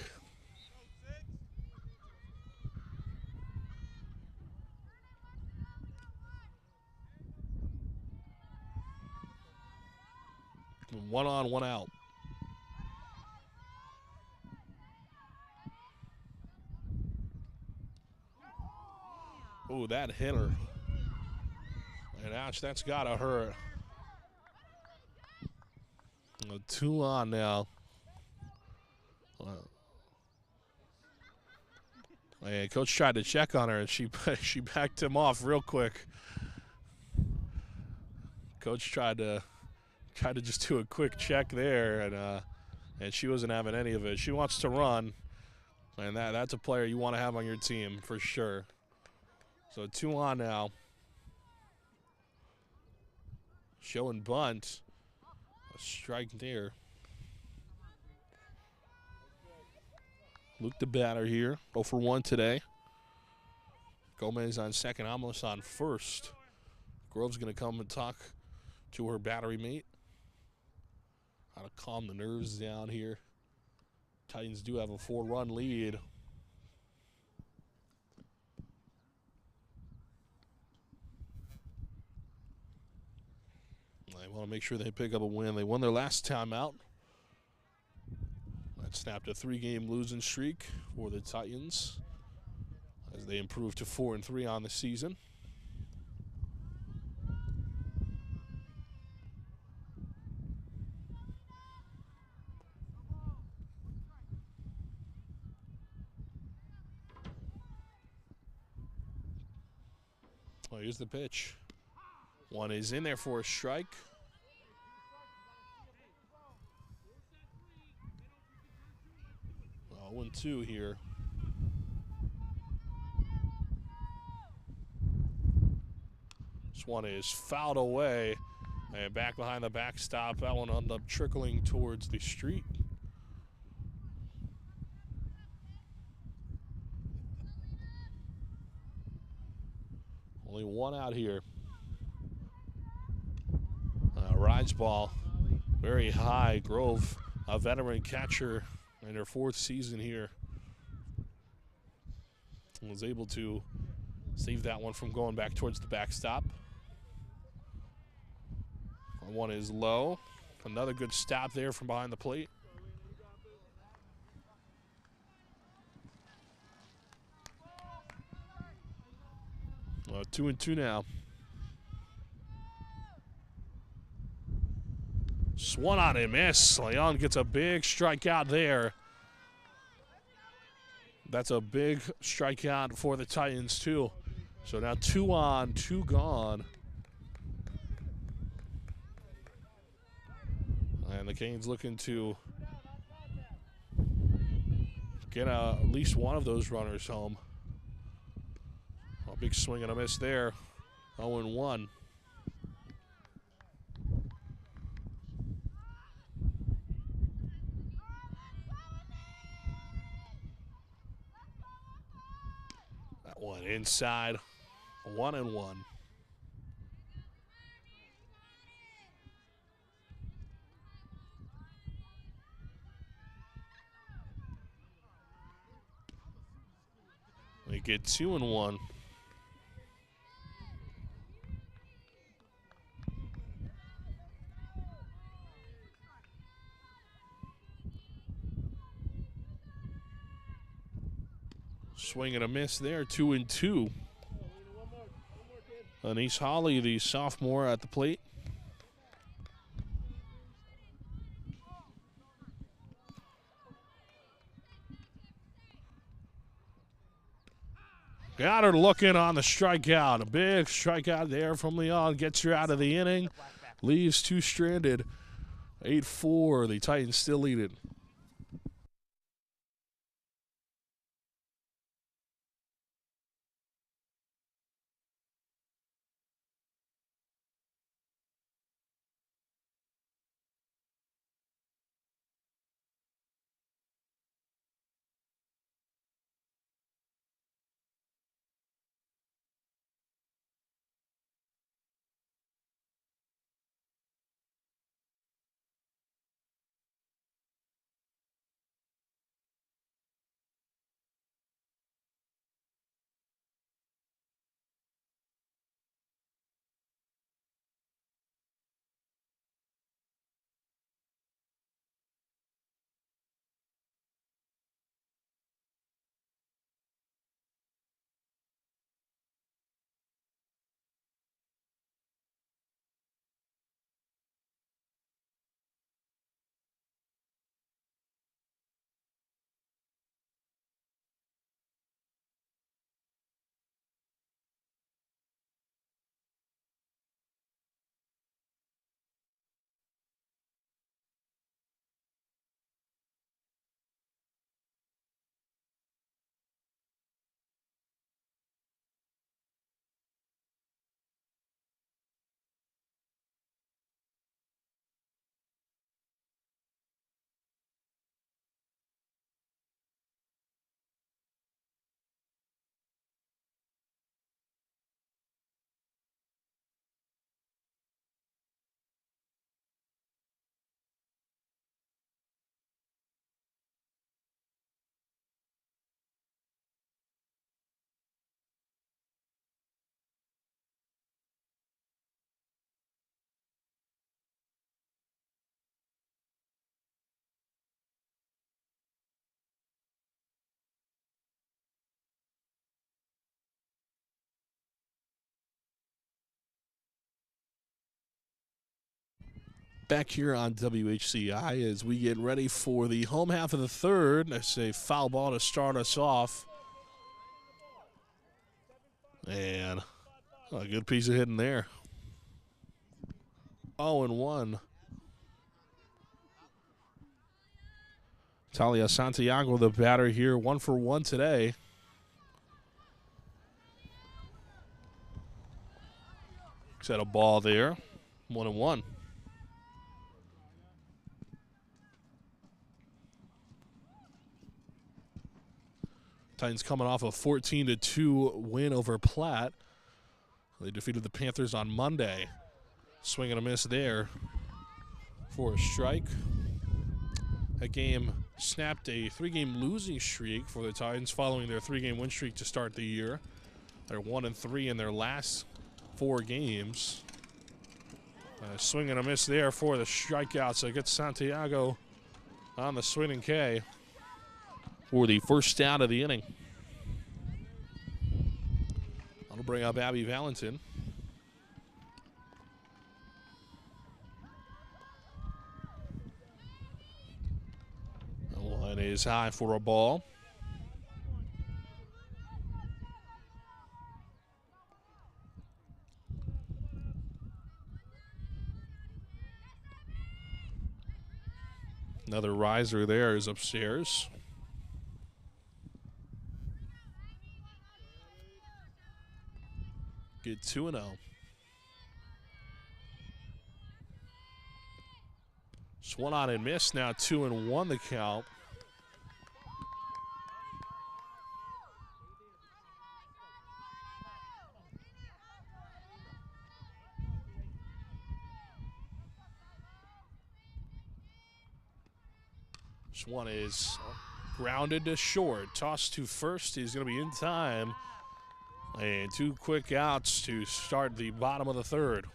One on, one out. Ooh, that hit her. And ouch, that's gotta hurt. 2 on now. And coach tried to check on her, and she backed him off real quick. Coach tried to just do a quick check there, and she wasn't having any of it. She wants to run, and that's a player you want to have on your team for sure. So 2 on now. Showing bunt. A strike there. Luke the batter here. 0 for 1 today. Gomez on second, Amos on first. Grove's going to come and talk to her battery mate. How to calm the nerves down here. Titans do have a 4-run lead. They want to make sure they pick up a win. They won their last time out. That snapped a 3-game losing streak for the Titans as they improved to 4-3 on the season. Well, here's the pitch. One is in there for a strike. 0-2 here. This one is fouled away. And back behind the backstop, that one ended up trickling towards the street. Only one out here. Rides ball very high. Grove, a veteran catcher in her 4th season here, was able to save that one from going back towards the backstop. One is low. Another good stop there from behind the plate. Well, 2-2 now. Swung on and miss. Leon gets a big strikeout there. That's a big strikeout for the Titans, too. So now 2 on, 2 gone. And the Canes looking to get at least one of those runners home. A big swing and a miss there. 0-1. That one inside. 1-1. They get 2-1. Swing and a miss there, 2-2. Anise Holly, the sophomore, at the plate. Got her looking on the strikeout. A big strikeout there from Leon. Gets her out of the inning. Leaves 2 stranded. 8-4. The Titans still lead it. Back here on WHCI as we get ready for the home half of the third. That's a foul ball to start us off. And a good piece of hitting there. 0-1. Talia Santiago, the batter here, 1 for 1 today. Set a ball there. 1-1. Titans coming off a 14-2 win over Platte. They defeated the Panthers on Monday. Swing and a miss there for a strike. That game snapped a 3-game losing streak for the Titans following their 3-game win streak to start the year. They're 1-3 in their last 4 games. Swing and a miss there for the strikeout. So it gets Santiago on the swing and K for the first out of the inning. That'll bring up Abby Valentin. The line is high for a ball. Another riser there is upstairs. Get 2-0. Swung on and missed. Now 2-1 the count. This one is grounded to short. Tossed to first. He's going to be in time. And 2 quick outs to start the bottom of the third.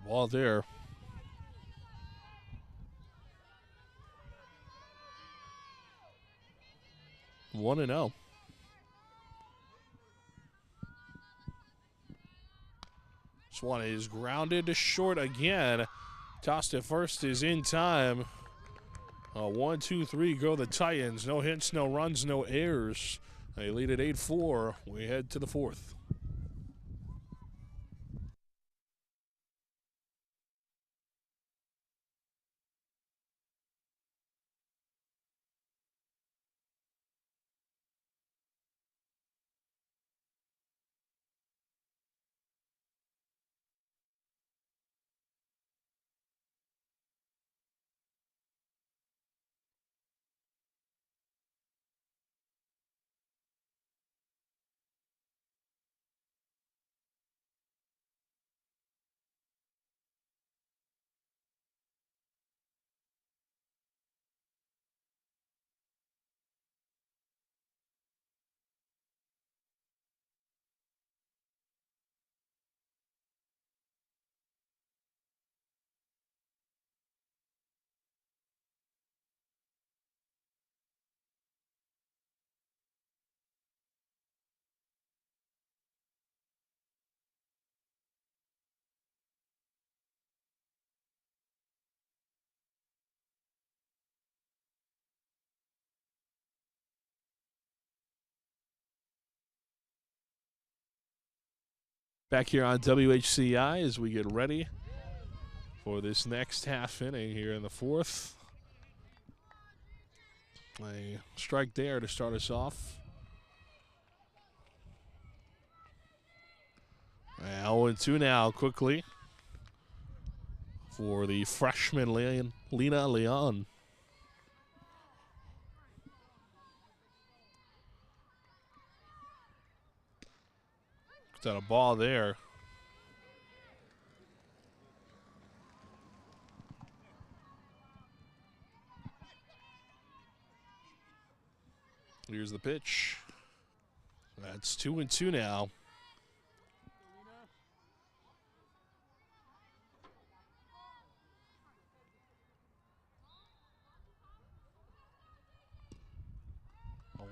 Ball there. 1-0. This one is grounded to short again. Tossed to first is in time. 1, 2, 3 go the Titans. No hits, no runs, no errors. They lead at 8-4. We head to the 4th. Back here on WHCI as we get ready for this next half inning here in the 4th. A strike there to start us off. 0-2 now quickly for the freshman Lena Leon. Got a ball there. Here's the pitch. That's 2-2 now.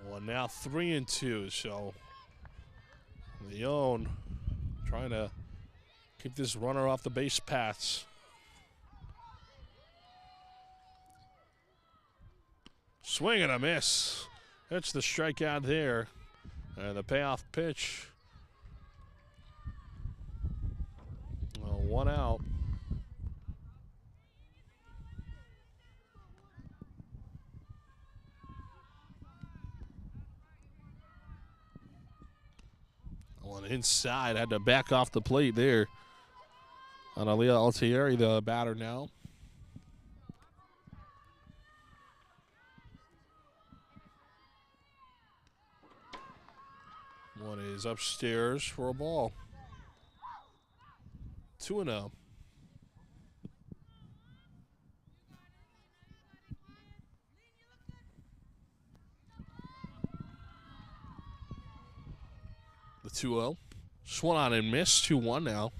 Well, now 3-2, so Leon trying to keep this runner off the base paths. Swing and a miss. That's the strikeout there. And the payoff pitch. Well, 1 out. One inside, had to back off the plate there. Analia Altieri, the batter now. One is upstairs for a ball. 2-0. The 2-0. Swung on and missed. 2-1 now.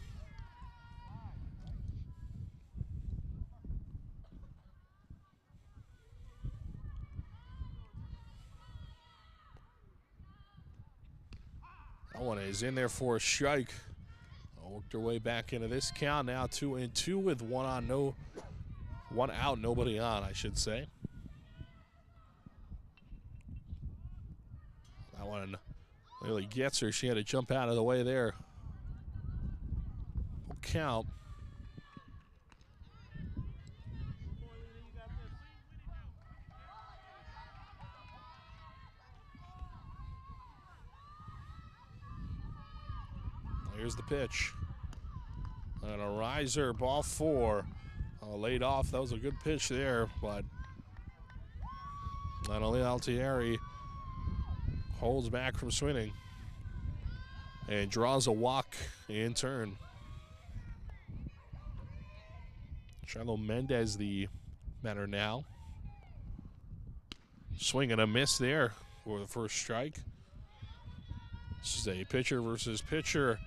That one is in there for a strike. Worked their way back into this count now. 2-2 with one out, nobody on, I should say. That one really gets her. She had to jump out of the way there. Full count. Here's the pitch. And a riser, ball 4. Laid off. That was a good pitch there, but Analia Altieri holds back from swinging and draws a walk in turn. Shiloh Mendez, the batter now. Swing and a miss there for the first strike. This is a pitcher versus pitcher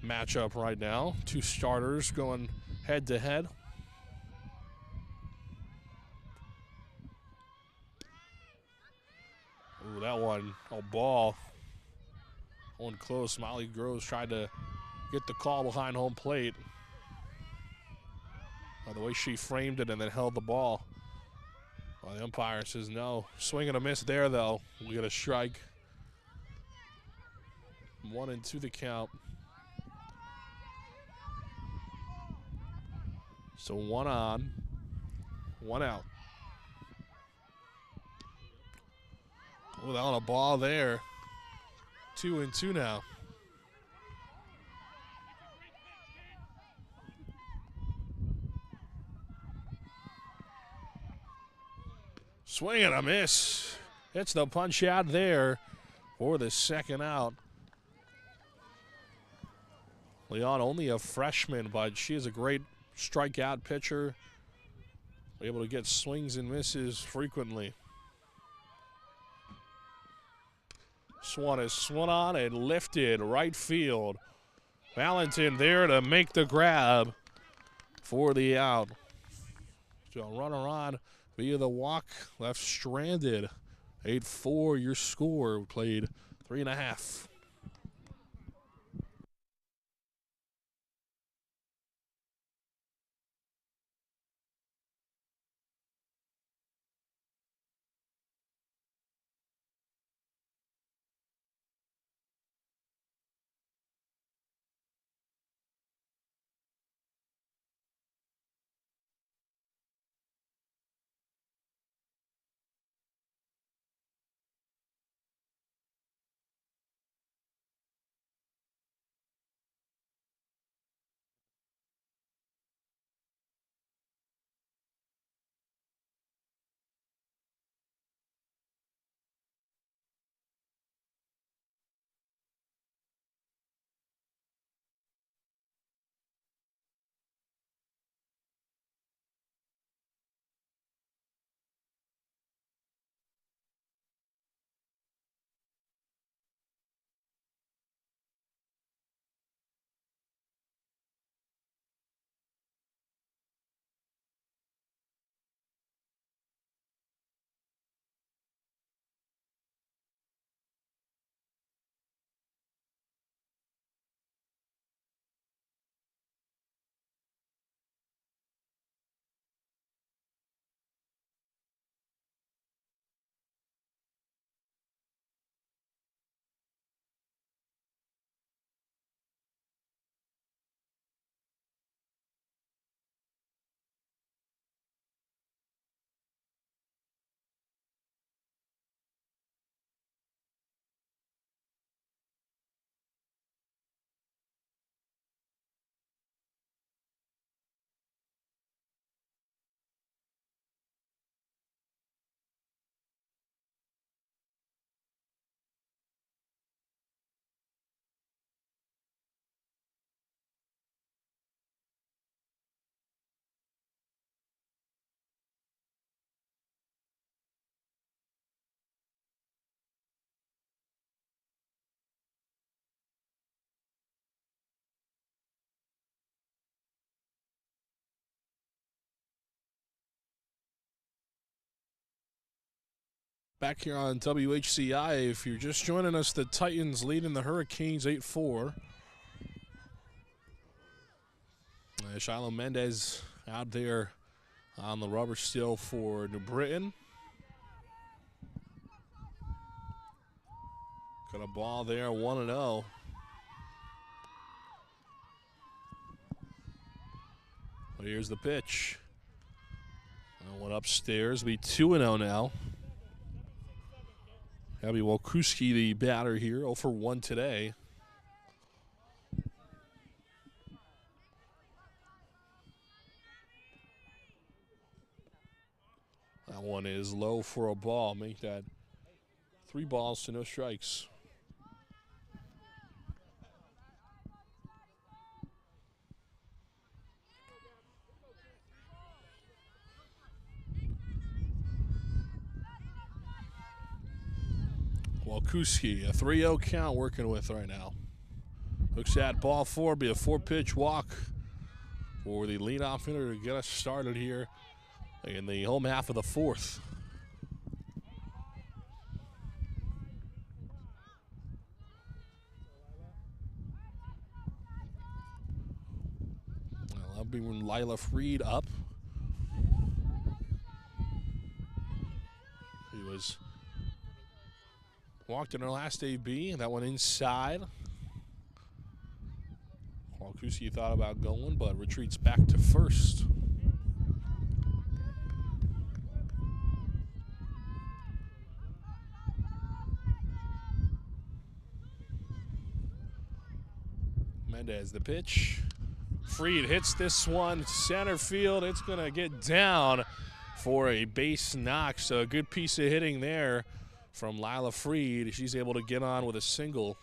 matchup right now. Two starters going head to head. Ooh, that one, a ball. One close. Molly Groves tried to get the call behind home plate. By the way she framed it and then held the ball. Well, the umpire says no. Swing and a miss there, though. We get a strike. 1-2 the count. So 1 on, 1 out. Without a ball there. 2-2 now. Swing and a miss. Hits the punch out there for the second out. Leon, only a freshman, but she is a great strikeout pitcher. Able to get swings and misses frequently. Swan is swung on and lifted right field. Valentin there to make the grab for the out. So a runner on via the walk, left stranded. 8-4 your score. Played 3.5. Back here on WHCI, if you're just joining us, the Titans leading the Hurricanes 8-4. Shiloh Mendez out there on the rubber still for New Britain. Got a ball there, 1-0. But here's the pitch. Went upstairs. Be 2-0 now. Abby Walkuski, the batter here, 0 for 1 today. That one is low for a ball. Make that 3 balls to no strikes. Walkuski, a 3-0 count working with right now. Looks at ball 4, be a 4-pitch walk for the leadoff hitter to get us started here in the home half of the 4th. I'll be Lila Freed up. He was walked in her last AB. That one inside. Walkuski thought about going, but retreats back to first. Mendez, the pitch. Freed hits this one center field. It's going to get down for a base knock. So a good piece of hitting there from Lila Freed. She's able to get on with a single.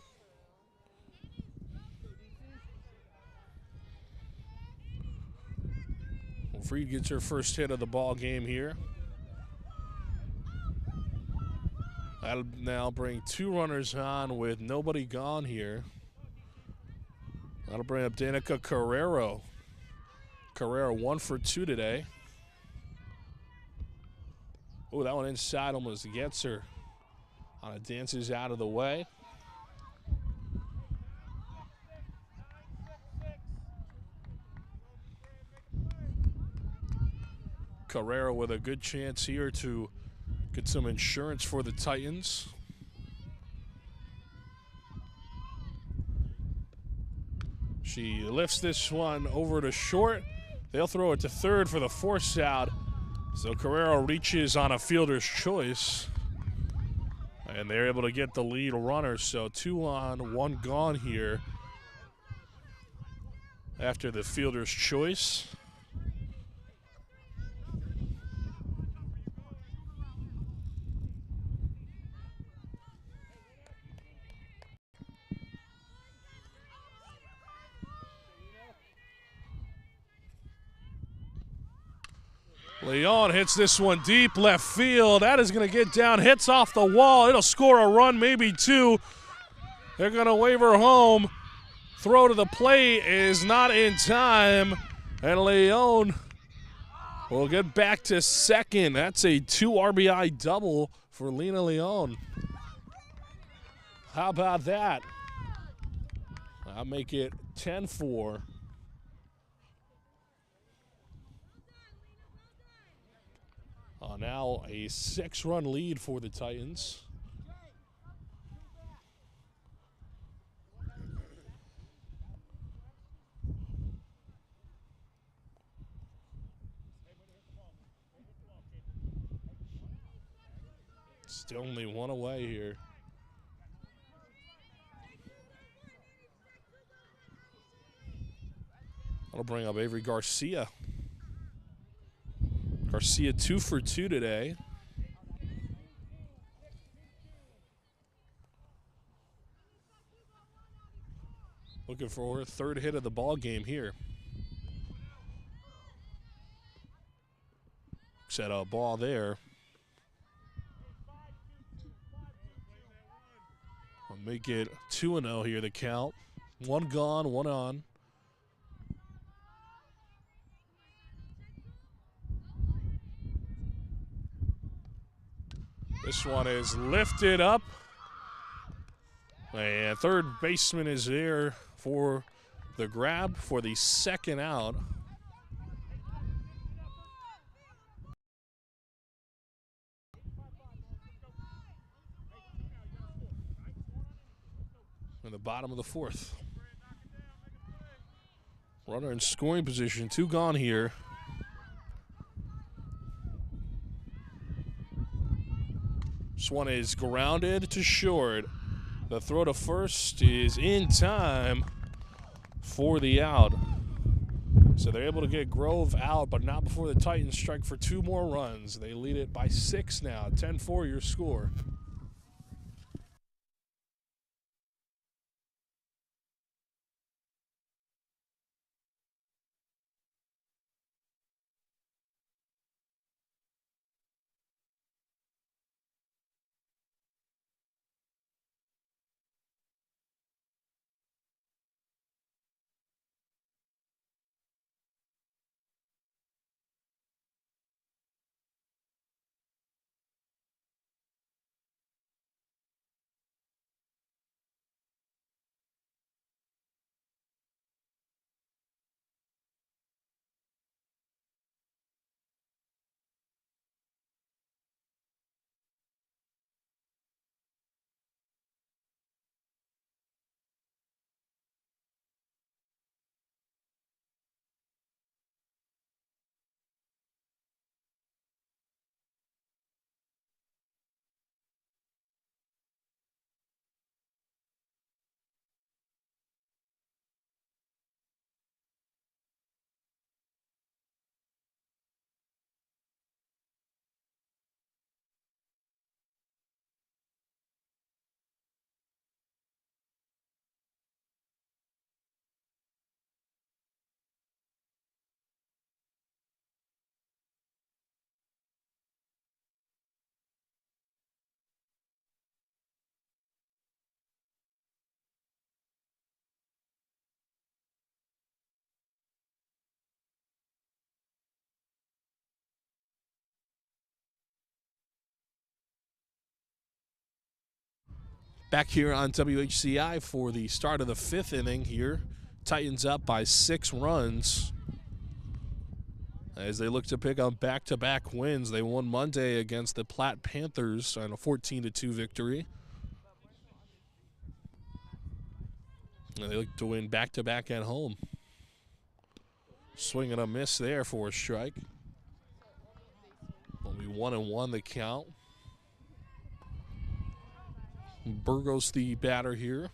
Well, Freed gets her first hit of the ball game here. That'll now bring 2 runners on with nobody gone here. That'll bring up Danica Carrero. Carrero 1 for 2 today. Oh, that one inside almost gets her. On it, dances out of the way. Carrero with a good chance here to get some insurance for the Titans. She lifts this one over to short. They'll throw it to third for the force out. So Carrero reaches on a fielder's choice. And they're able to get the lead runner. So 2 on, 1 gone here after the fielder's choice. Leon hits this one deep left field. That is going to get down, hits off the wall. It'll score a run, maybe 2. They're going to wave her home. Throw to the plate is not in time. And Leon will get back to second. That's a 2 RBI double for Lena Leon. How about that? I'll make it 10-4. Now a 6-run lead for the Titans. Still only 1 away here. That'll bring up Avery Garcia. Garcia 2 for 2 today. Looking for her 3rd hit of the ball game here. Set a ball there. I'll make it 2-0 here, the count. 1 gone, 1 on. This one is lifted up. And third baseman is there for the grab for the second out. In the bottom of the fourth. Runner in scoring position, 2 gone here. This one is grounded to short. The throw to first is in time for the out. So they're able to get Grove out, but not before the Titans strike for 2 more runs. They lead it by 6 now, 10-4 your score. Back here on WHCI for the start of the 5th inning here. Titans up by 6 runs as they look to pick up back-to-back wins. They won Monday against the Platte Panthers on a 14-2 victory. And they look to win back-to-back at home. Swing and a miss there for a strike. Only 1-1 the count. Burgos the batter here.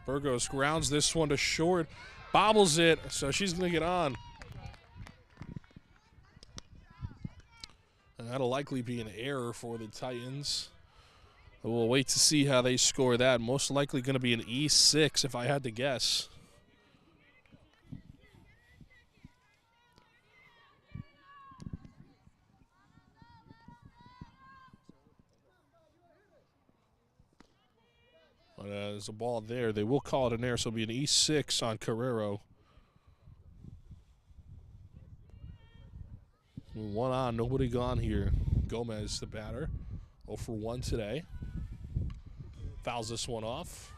Burgos grounds this one to short, bobbles it, so she's going to get on. And that'll likely be an error for the Titans. We'll wait to see how they score that. Most likely going to be an E6 if I had to guess. But there's a ball there. They will call it an error, so it'll be an E6 on Carrero. 1 on, nobody gone here. Gomez, the batter, 0 for 1 today. Fouls this one off.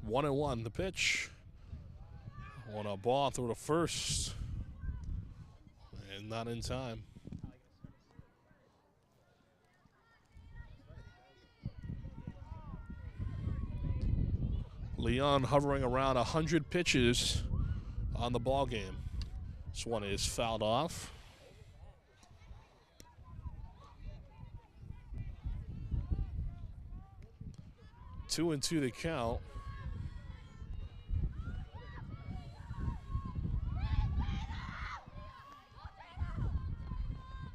One and one, the pitch. On a ball through to first. And not in time. Leon hovering around 100 pitches on the ball game. This one is fouled off. Two and two to count.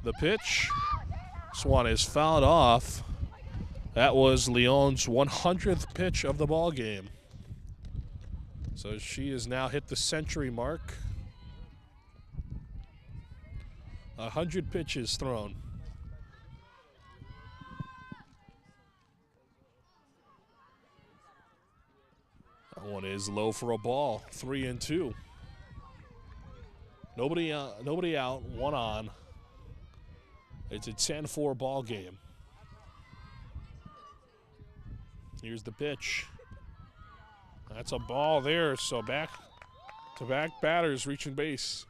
The pitch. This one is fouled off. That was Leon's 100th pitch of the ball game. So she has now hit the century mark. 100 pitches thrown. That one is low for a ball. 3-2. Nobody out. One on. It's a 10-4 ball game. Here's the pitch. That's a ball there. So back to back batters reaching base.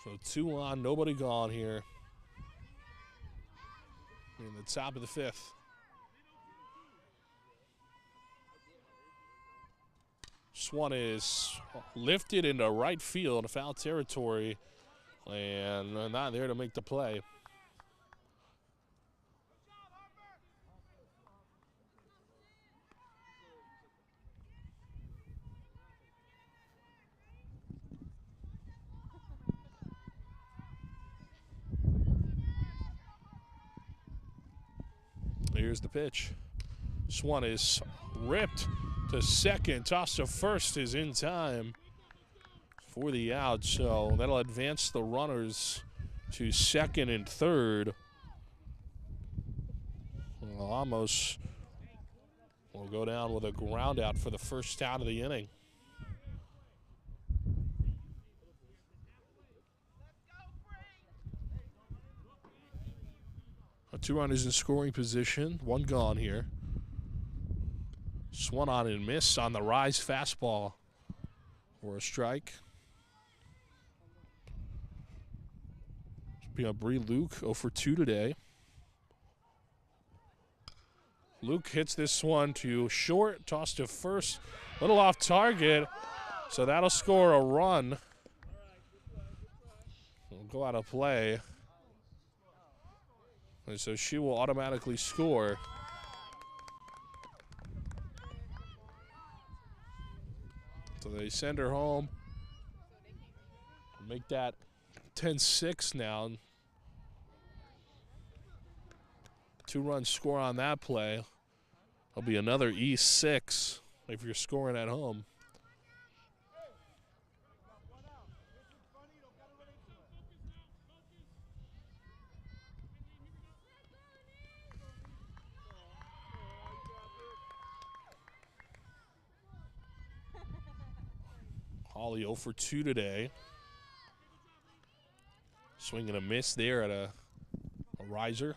So 2 on, nobody gone here. In the top of the 5th. This one is lifted into right field, foul territory, and not there to make the play. Here's the pitch. This one is ripped to second. Toss to first is in time for the out. So that'll advance the runners to second and third. Well, Amos will go down with a ground out for the first out of the inning. Two runners in scoring position, one gone here. Swung on and missed on the rise fastball for a strike. Be a Bree Luke 0 for 2 today. Luke hits this one to short, toss to first, little off target, so that'll score a run. We'll go out of play. And so she will automatically score. So they send her home. Make that 10-6 now. 2-run score on that play. There'll be another E6 if you're scoring at home. Holly 0 for 2 today. Swing and a miss there at a riser.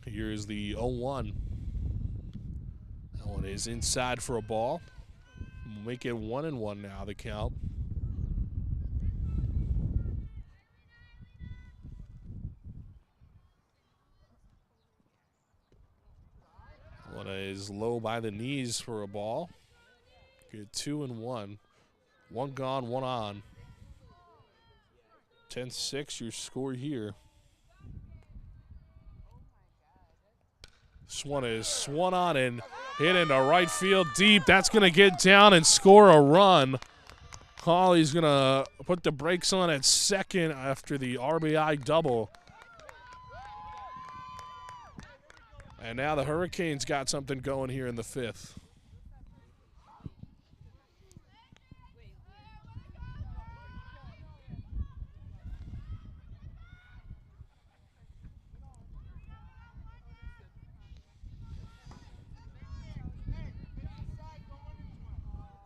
Here's the 0-1. That one is inside for a ball. We'll make it 1-1 now, the count. One is low by the knees for a ball. Good 2-1. One gone, one on. 10-6 your score here. This one is swung on and hit into right field deep. That's going to get down and score a run. Holly's going to put the brakes on at second after the RBI double. And now the Hurricanes got something going here in the 5th.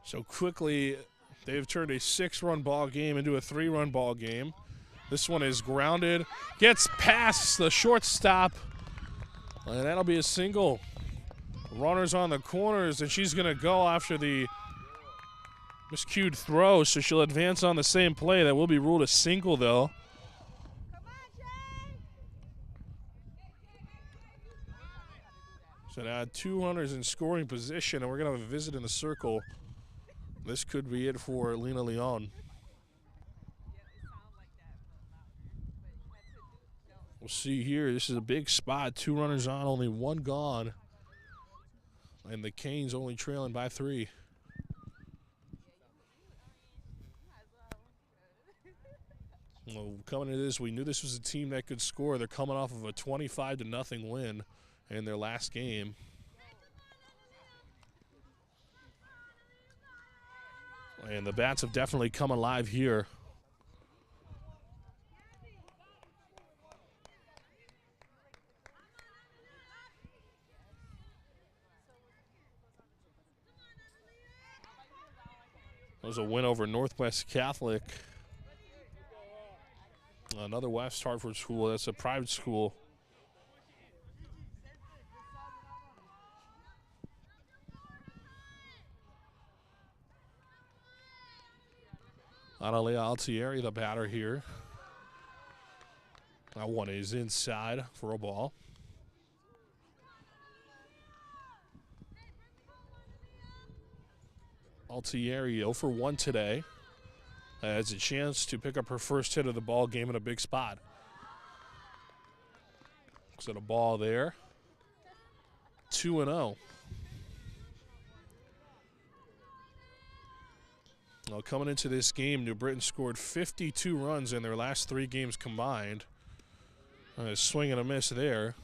So quickly, they've turned a 6-run ball game into a 3-run ball game. This one is grounded, gets past the shortstop. And that'll be a single. Runners on the corners, and she's going to go after the miscued throw, so she'll advance on the same play. That will be ruled a single, though. So now 2 runners in scoring position, and we're going to have a visit in the circle. This could be it for Lena Leon. We'll see here. This is a big spot. 2 runners on, only 1 gone. And the Canes only trailing by 3. Well, coming into this, we knew this was a team that could score. They're coming off of a 25-0 win in their last game. And the Bats have definitely come alive here. It was a win over Northwest Catholic. Another West Hartford school. That's a private school. Analea Altieri, the batter here. That one is inside for a ball. Altieri 0 for 1 today. Has a chance to pick up her first hit of the ball game in a big spot. Looks at a ball there. 2-0. Well, coming into this game, New Britain scored 52 runs in their last 3 games combined. A swing and a miss there.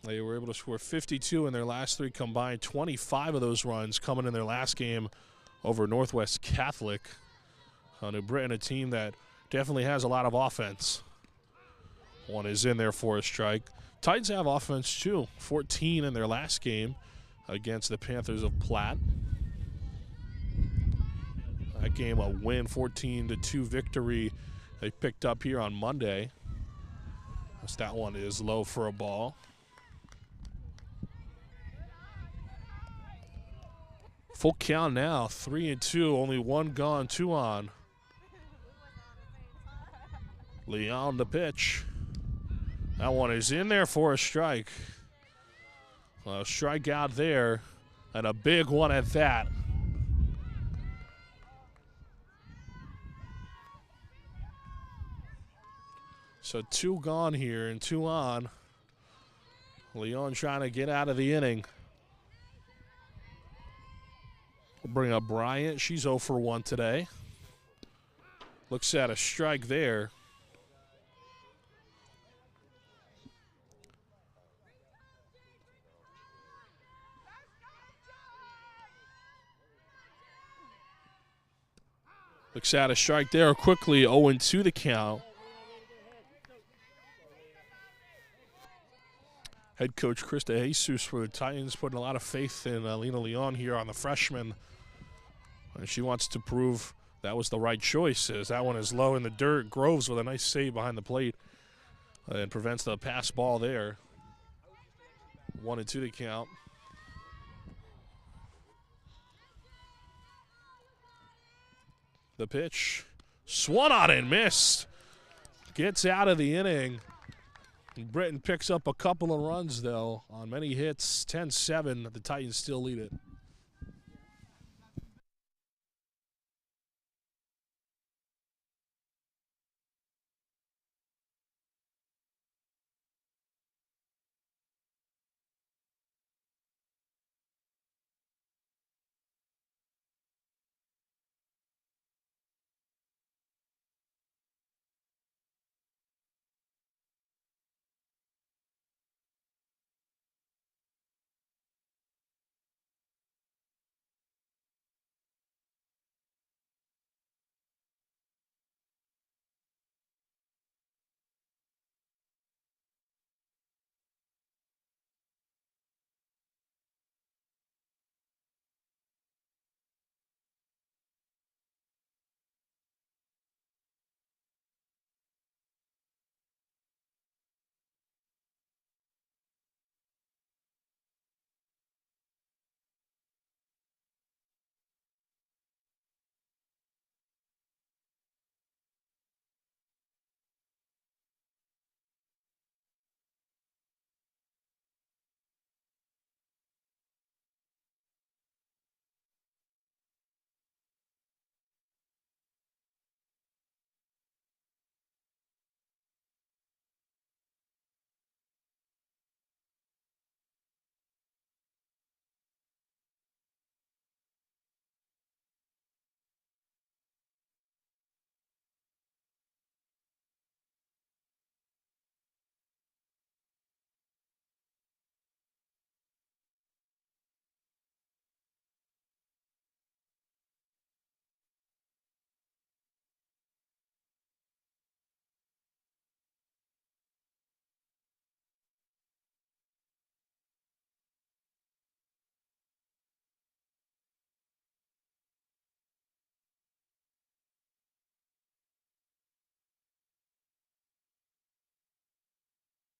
They were able to score 52 in their last 3 combined. 25 of those runs coming in their last game over Northwest Catholic. New Britain, a team that definitely has a lot of offense. One is in there for a strike. Titans have offense too. 14 in their last game against the Panthers of Platte. That game a win, 14-2 victory they picked up here on Monday. As that one is low for a ball. Full count now, 3-2, only 1 gone, 2 on. Leon the pitch. That one is in there for a strike. A strikeout there, and a big one at that. So 2 gone here and 2 on. Leon trying to get out of the inning. We'll bring up Bryant. She's 0 for 1 today. Looks at a strike there. Looks at a strike there quickly. 0-2 the count. Head coach Krista Jesus for the Titans putting a lot of faith in Lena Leon here on the freshman. And she wants to prove that was the right choice, as that one is low in the dirt. Groves with a nice save behind the plate and prevents the pass ball there. 1-2 the count. The pitch. Swung on and missed. Gets out of the inning. Britain picks up a couple of runs, though, on many hits. 10-7. The Titans still lead it.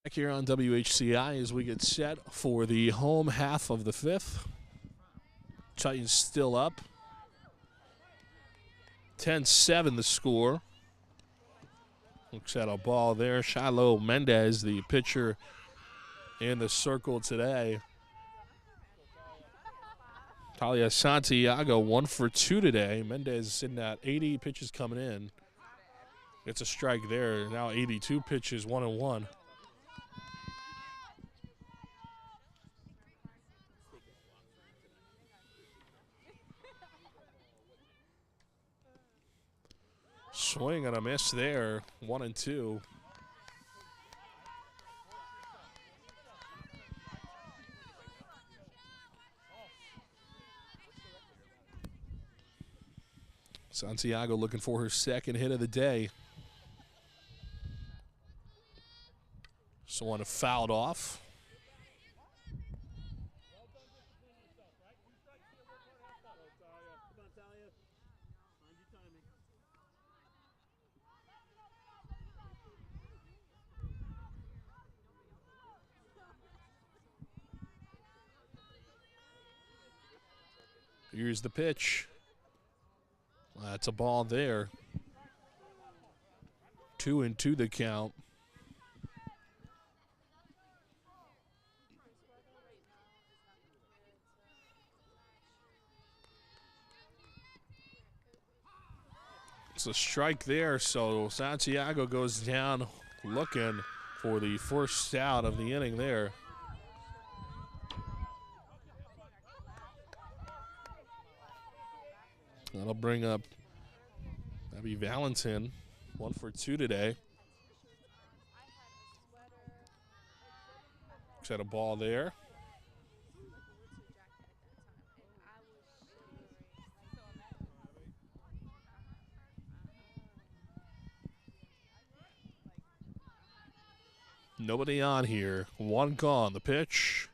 Back here on WHCI as we get set for the home half of the fifth. Titans still up. 10-7 the score. Looks at a ball there. Shiloh Mendez, the pitcher in the circle today. Talia Santiago 1 for 2 today. Mendez sitting at 80 pitches coming in. It's a strike there. Now 82 pitches, 1-1. Swing and a miss there, 1-2. Santiago looking for her second hit of the day. So one fouled off. Here's the pitch. That's a ball there. 2-2 the count. It's a strike there, so Santiago goes down looking for the first out of the inning there. That'll bring up Abby Valentin, 1 for 2 today. Set a ball there. Nobody on here. One gone. The pitch.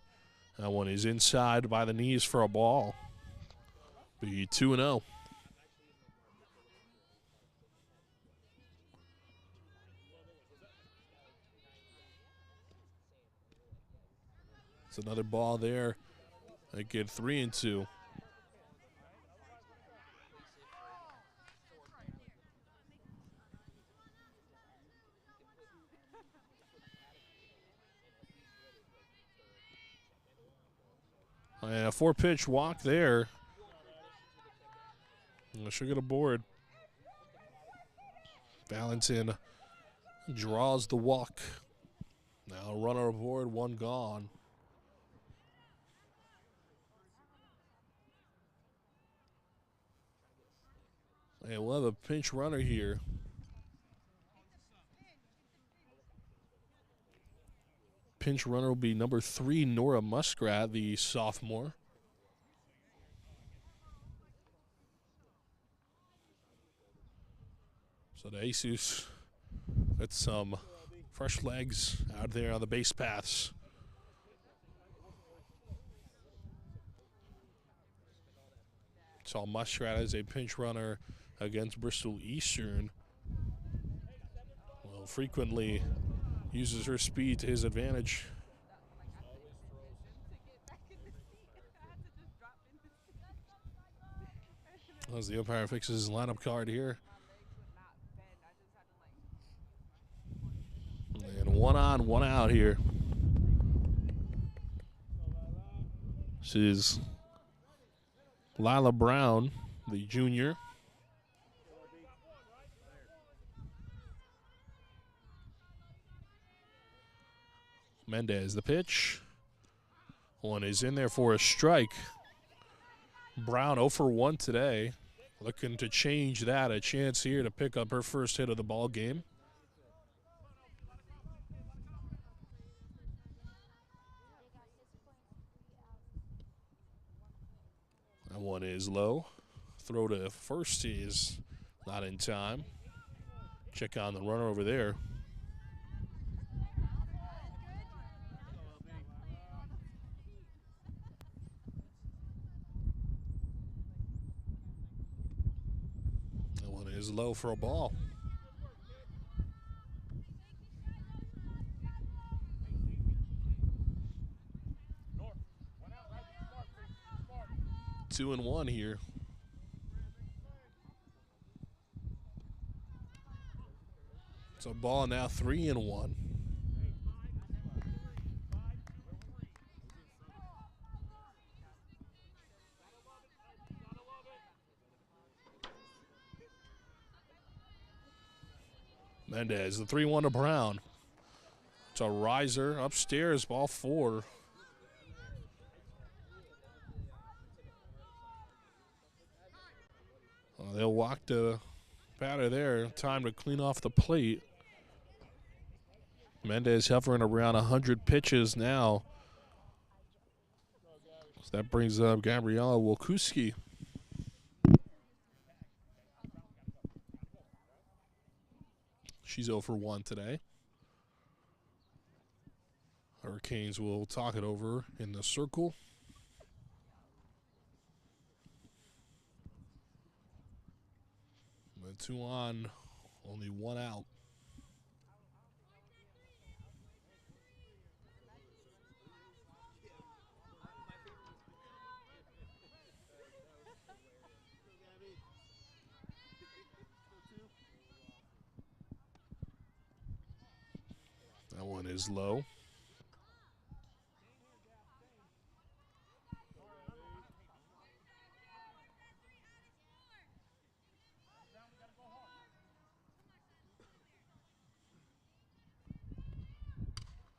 That one is inside by the knees for a ball. Be 2-0. It's another ball there. They get 3-2. And a 4-pitch walk there. I should get a board. Valentin draws the walk. Now runner aboard, one gone. And we'll have a pinch runner here. Pinch runner will be number 3, Nora Muskrat, the sophomore. So the Asus got some fresh legs out there on the base paths. Saw Muskrat as a pinch runner against Bristol Eastern. Well, frequently uses her speed to his advantage. As the umpire fixes his lineup card here. And 1 on, 1 out here. This is Lila Brown, the junior. Mendez, the pitch. One is in there for a strike. Brown 0 for 1 today. Looking to change that. A chance here to pick up her first hit of the ball game. That one is low. Throw to first is not in time. Check on the runner over there. Is low for a ball. 2-1 here. So ball now 3-1. Mendez, the 3-1 to Brown. It's a riser upstairs, ball 4. They'll walk the batter there. Time to clean off the plate. Mendez hovering around 100 pitches now. So that brings up Gabriella Wolkuski. She's 0 for 1 today. Hurricanes will talk it over in the circle. With 2 on, only 1 out. That one is low.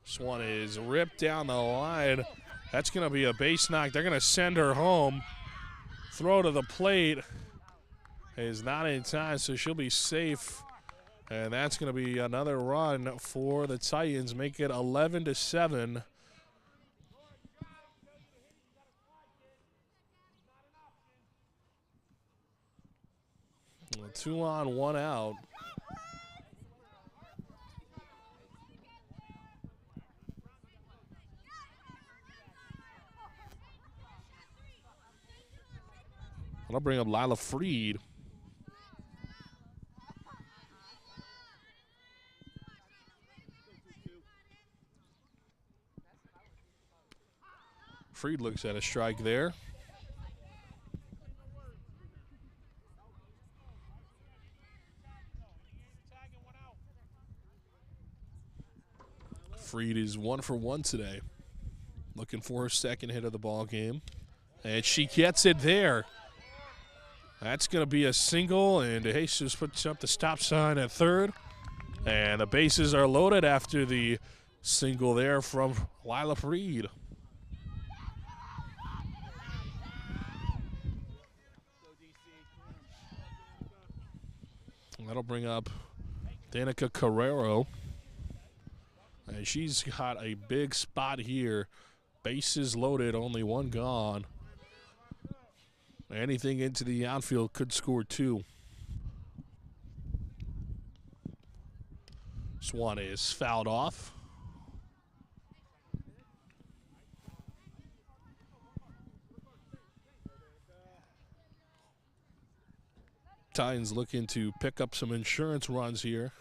This one is ripped down the line. That's going to be a base knock. They're going to send her home. Throw to the plate is not in time, so she'll be safe. And that's going to be another run for the Titans, make it 11-7. Well, 2 on, 1 out. I'll bring up Lila Freed. Freed looks at a strike there. Freed is 1 for 1 today. Looking for her second hit of the ball game. And she gets it there. That's going to be a single, and Jesus puts up the stop sign at third. And the bases are loaded after the single there from Lila Freed. That'll bring up Danica Carrero. And she's got a big spot here. Bases loaded, only 1 gone. Anything into the outfield could score 2. This one is fouled off. Titans looking to pick up some insurance runs here.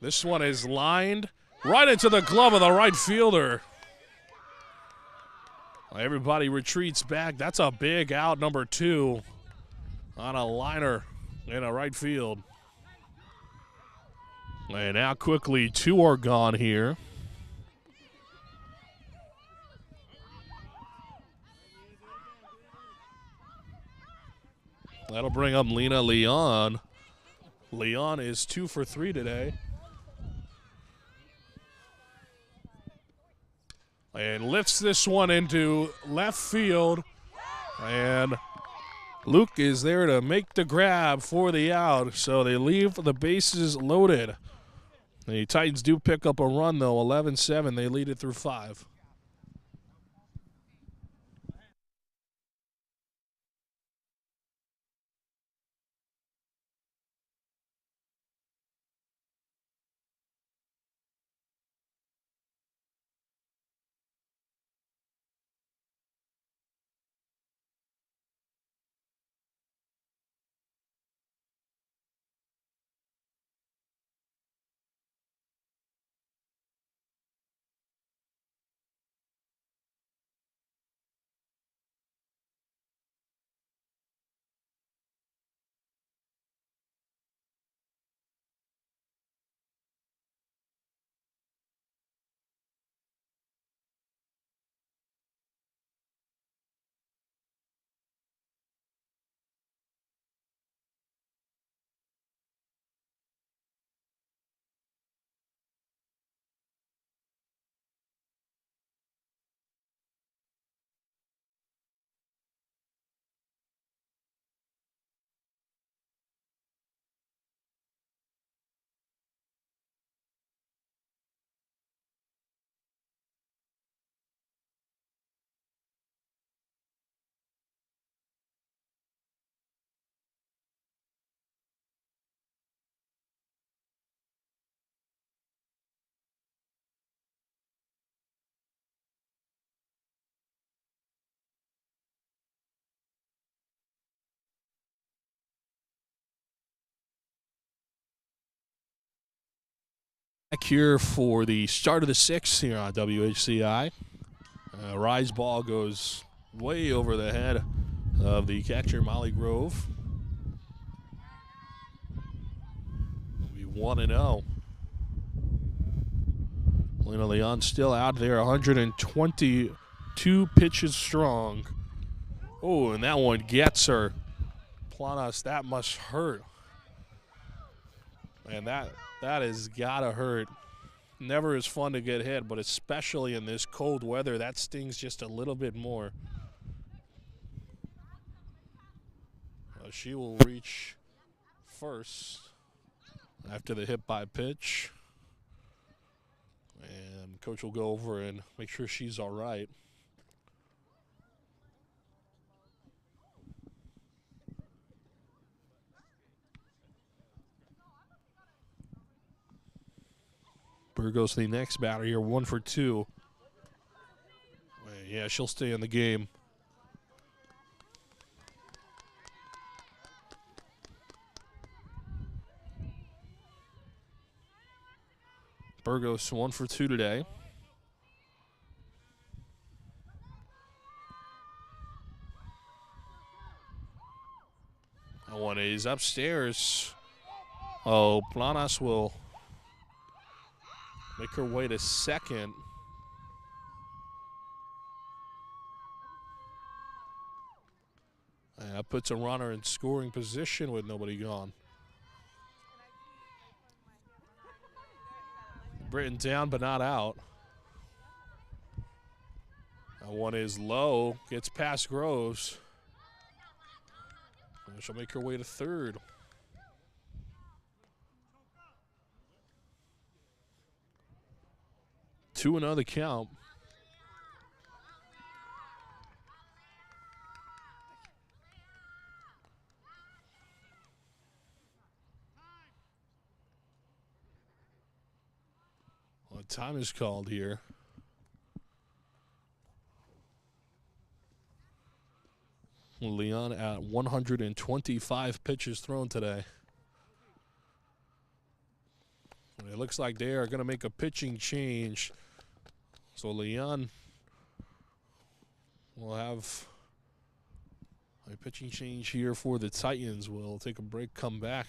This one is lined right into the glove of the right fielder. Everybody retreats back. That's a big out, number 2, on a liner in a right field. And now quickly 2 are gone here. That'll bring up Lena Leon. Leon is 2 for 3 today. And lifts this one into left field. And Luke is there to make the grab for the out. So they leave the bases loaded. The Titans do pick up a run, though. 11-7. They lead it through 5. Back here for the start of the sixth here on WHCI. Rise ball goes way over the head of the catcher, Molly Grove. We 1-0. Lena Leon still out there, 122 pitches strong. Oh, and that one gets her. Planas, that must hurt. And that has gotta hurt. Never is fun to get hit, but especially in this cold weather, that stings just a little bit more. She will reach first after the hit by pitch. And coach will go over and make sure she's all right. Burgos the next batter here, 1 for 2. Yeah, she'll stay in the game. Burgos 1 for 2 today. That one is upstairs. Oh, Planas will make her way to second. And that puts a runner in scoring position with nobody gone. Britton down but not out. That one is low, gets past Groves. And she'll make her way to third. Two another count. Well, time is called here. Leon at 125 pitches thrown today. And it looks like they are going to make a pitching change. So Leon will have a pitching change here for the Titans. We'll take a break, come back.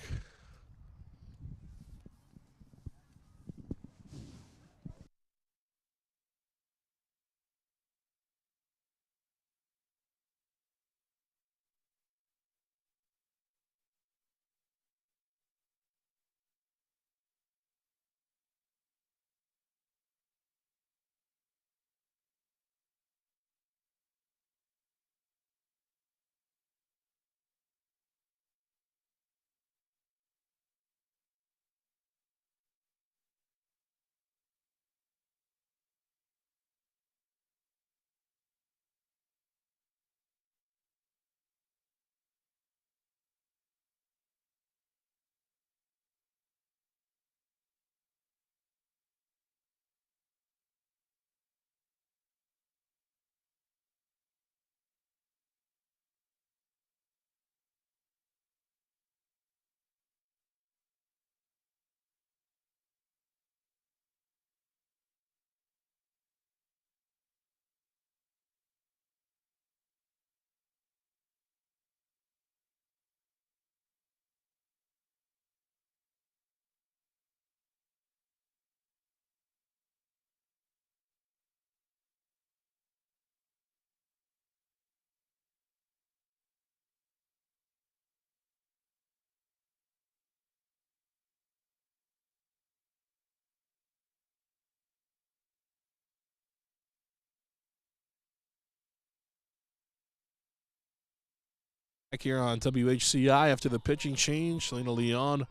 Back here on WHCI after the pitching change, Selena Leon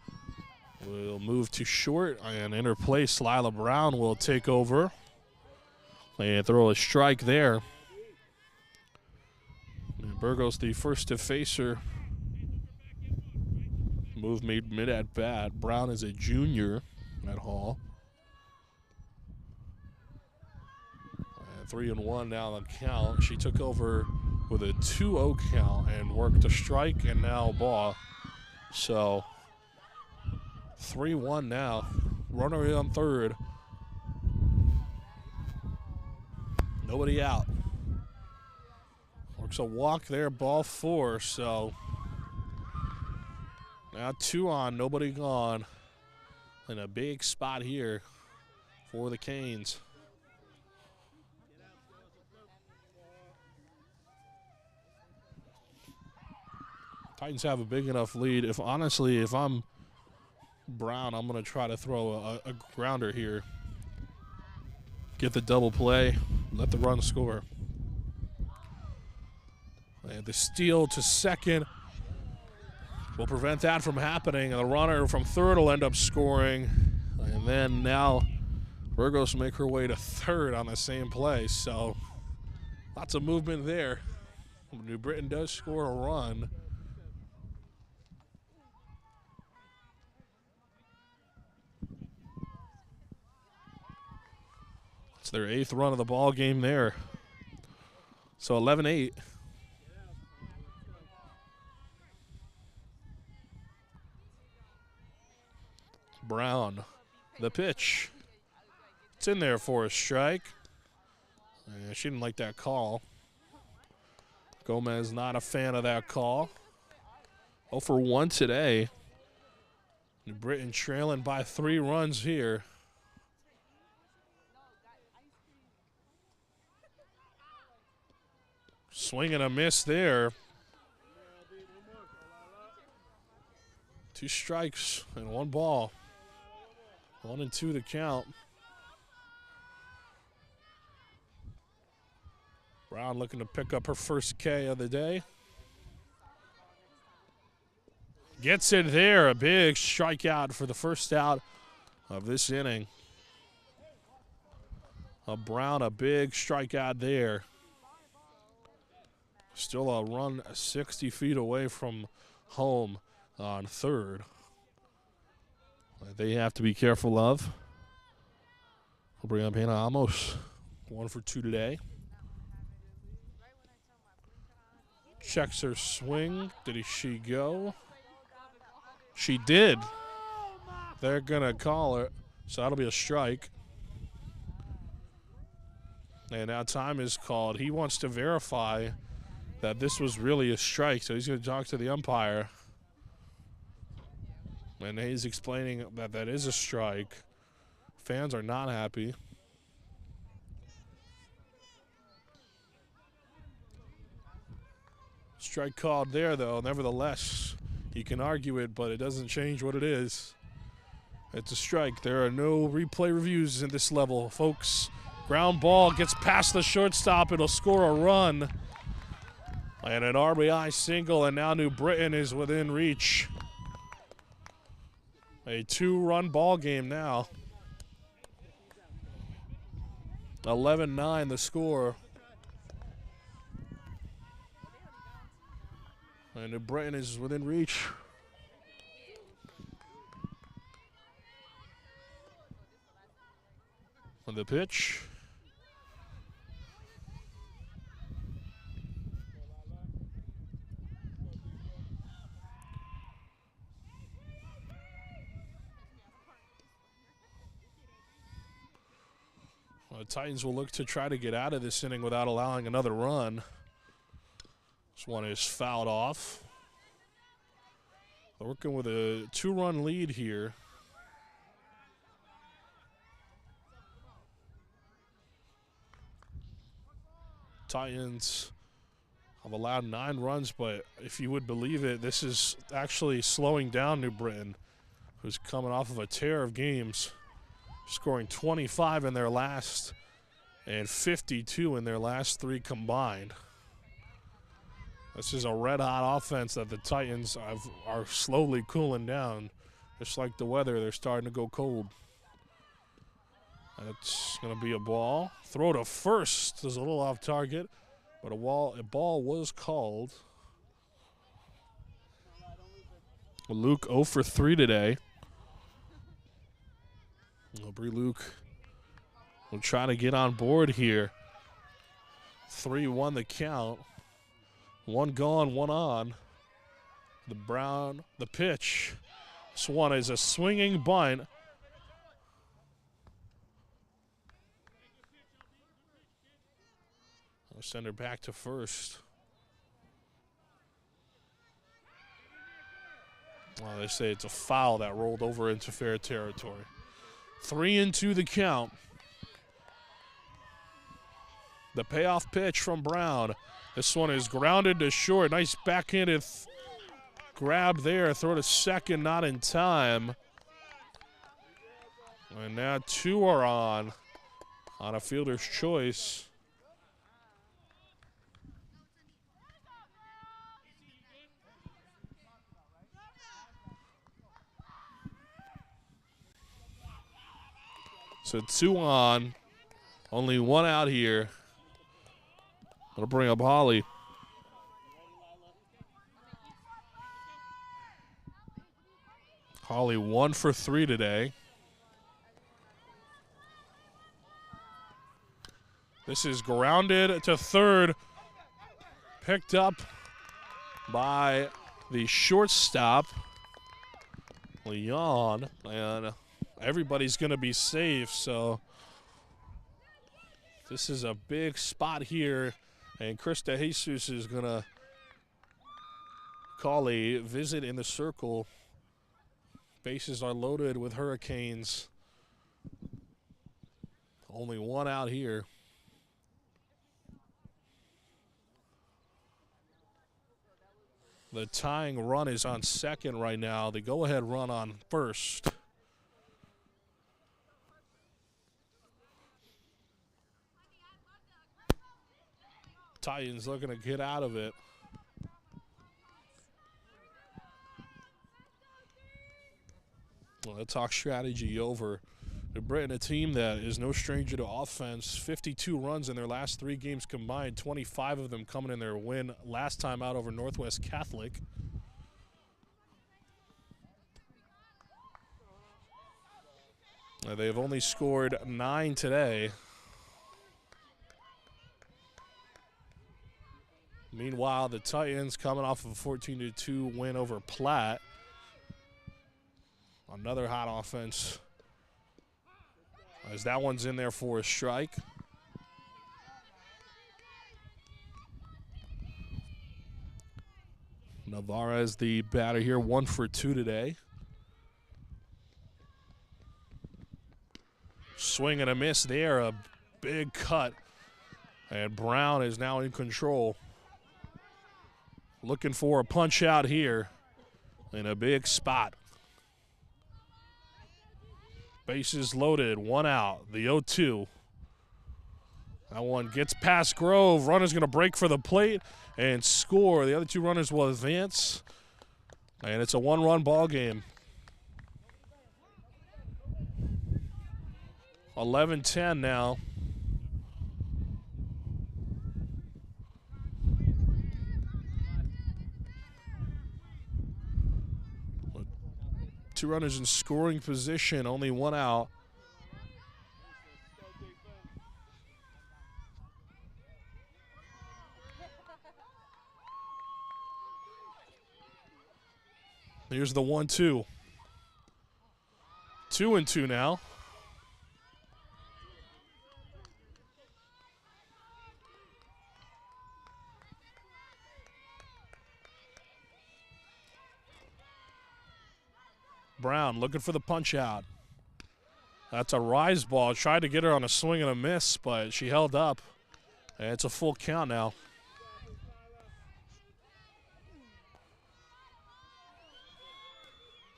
will move to short, and in her place, Lila Brown will take over and throw a strike there. And Burgos, the first to face her. Move made mid at bat. Brown is a junior at Hall. 3-1 now on count. She took over with a 2-0 count and worked a strike and now a ball. So 3-1 now. Runner in on third. Nobody out. Works a walk there, ball 4, so now 2 on, nobody gone. In a big spot here for the Canes. Titans have a big enough lead. If I'm Brown, I'm going to try to throw a grounder here. Get the double play, let the run score. And the steal to second will prevent that from happening. And the runner from third will end up scoring. And then now Burgos make her way to third on the same play. So lots of movement there. New Britain does score a run. It's their 8th run of the ball game there. So 11-8. Brown, the pitch. It's in there for a strike. She didn't like that call. Gomez not a fan of that call. 0 for 1 today. New Britain trailing by 3 runs here. Swing and a miss there. 2 strikes and 1 ball. 1 and 2 to count. Brown looking to pick up her first K of the day. Gets it there. A big strikeout for the first out of this inning. Brown, a big strikeout there. Still a run 60 feet away from home on third. They have to be careful of. We'll bring up Hannah Amos. 1 for 2 today. Checks her swing. Did she go? She did. They're going to call it. So that'll be a strike. And now time is called. He wants to verify that this was really a strike, so he's going to talk to the umpire. And he's explaining that that is a strike. Fans are not happy. Strike called there, though. Nevertheless, you can argue it, but it doesn't change what it is. It's a strike. There are no replay reviews at this level, folks. Ground ball gets past the shortstop. It'll score a run. And an RBI single, and now New Britain is within reach. A 2-run ball game now. 11-9 the score. And New Britain is within reach. On the pitch. The Titans will look to try to get out of this inning without allowing another run. This one is fouled off. They're working with a 2-run lead here. Titans have allowed 9 runs, but if you would believe it, this is actually slowing down New Britain, who's coming off of a tear of games, scoring 25 in their last and 52 in their last 3 combined. This is a red-hot offense that the Titans are slowly cooling down. Just like the weather, they're starting to go cold. It's going to be a ball. Throw to first is a little off target, but a ball was called. Luke 0 for 3 today. Bree Luke will try to get on board here. 3-1 the count. 1 gone, 1 on. The pitch. This one is a swinging bunt. Send her back to first. Well, they say it's a foul that rolled over into fair territory. 3-2 the count. The payoff pitch from Brown. This one is grounded to short. Nice backhanded grab there. Throw to second, not in time. And now 2 are on a fielder's choice. So 2 on, only 1 out here. Gonna bring up Holly. Holly 1 for 3 today. This is grounded to third. Picked up by the shortstop, Leon, and everybody's going to be safe, so this is a big spot here, and Krista Jesus is going to call a visit in the circle. Bases are loaded with Hurricanes. Only 1 out here. The tying run is on second right now. The go-ahead run on first. Titans looking to get out of it. Well, let's talk strategy over. Britain, a team that is no stranger to offense. 52 runs in their last 3 games combined, 25 of them coming in their win last time out over Northwest Catholic. They've only scored 9 today. Meanwhile, the Titans coming off of a 14-2 win over Platte. Another hot offense, as that one's in there for a strike. Navarez, the batter here, 1 for 2 today. Swing and a miss there, a big cut. And Brown is now in control. Looking for a punch out here in a big spot. Bases loaded, 1 out, the 0-2. That one gets past Grove. Runner's going to break for the plate and score. The other 2 runners will advance, and it's a 1-run ball game. 11-10 now. Two runners in scoring position, only 1 out. Here's the 1-2. 2-2 now. Brown looking for the punch out. That's a rise ball. Tried to get her on a swing and a miss, but she held up. And it's a full count now.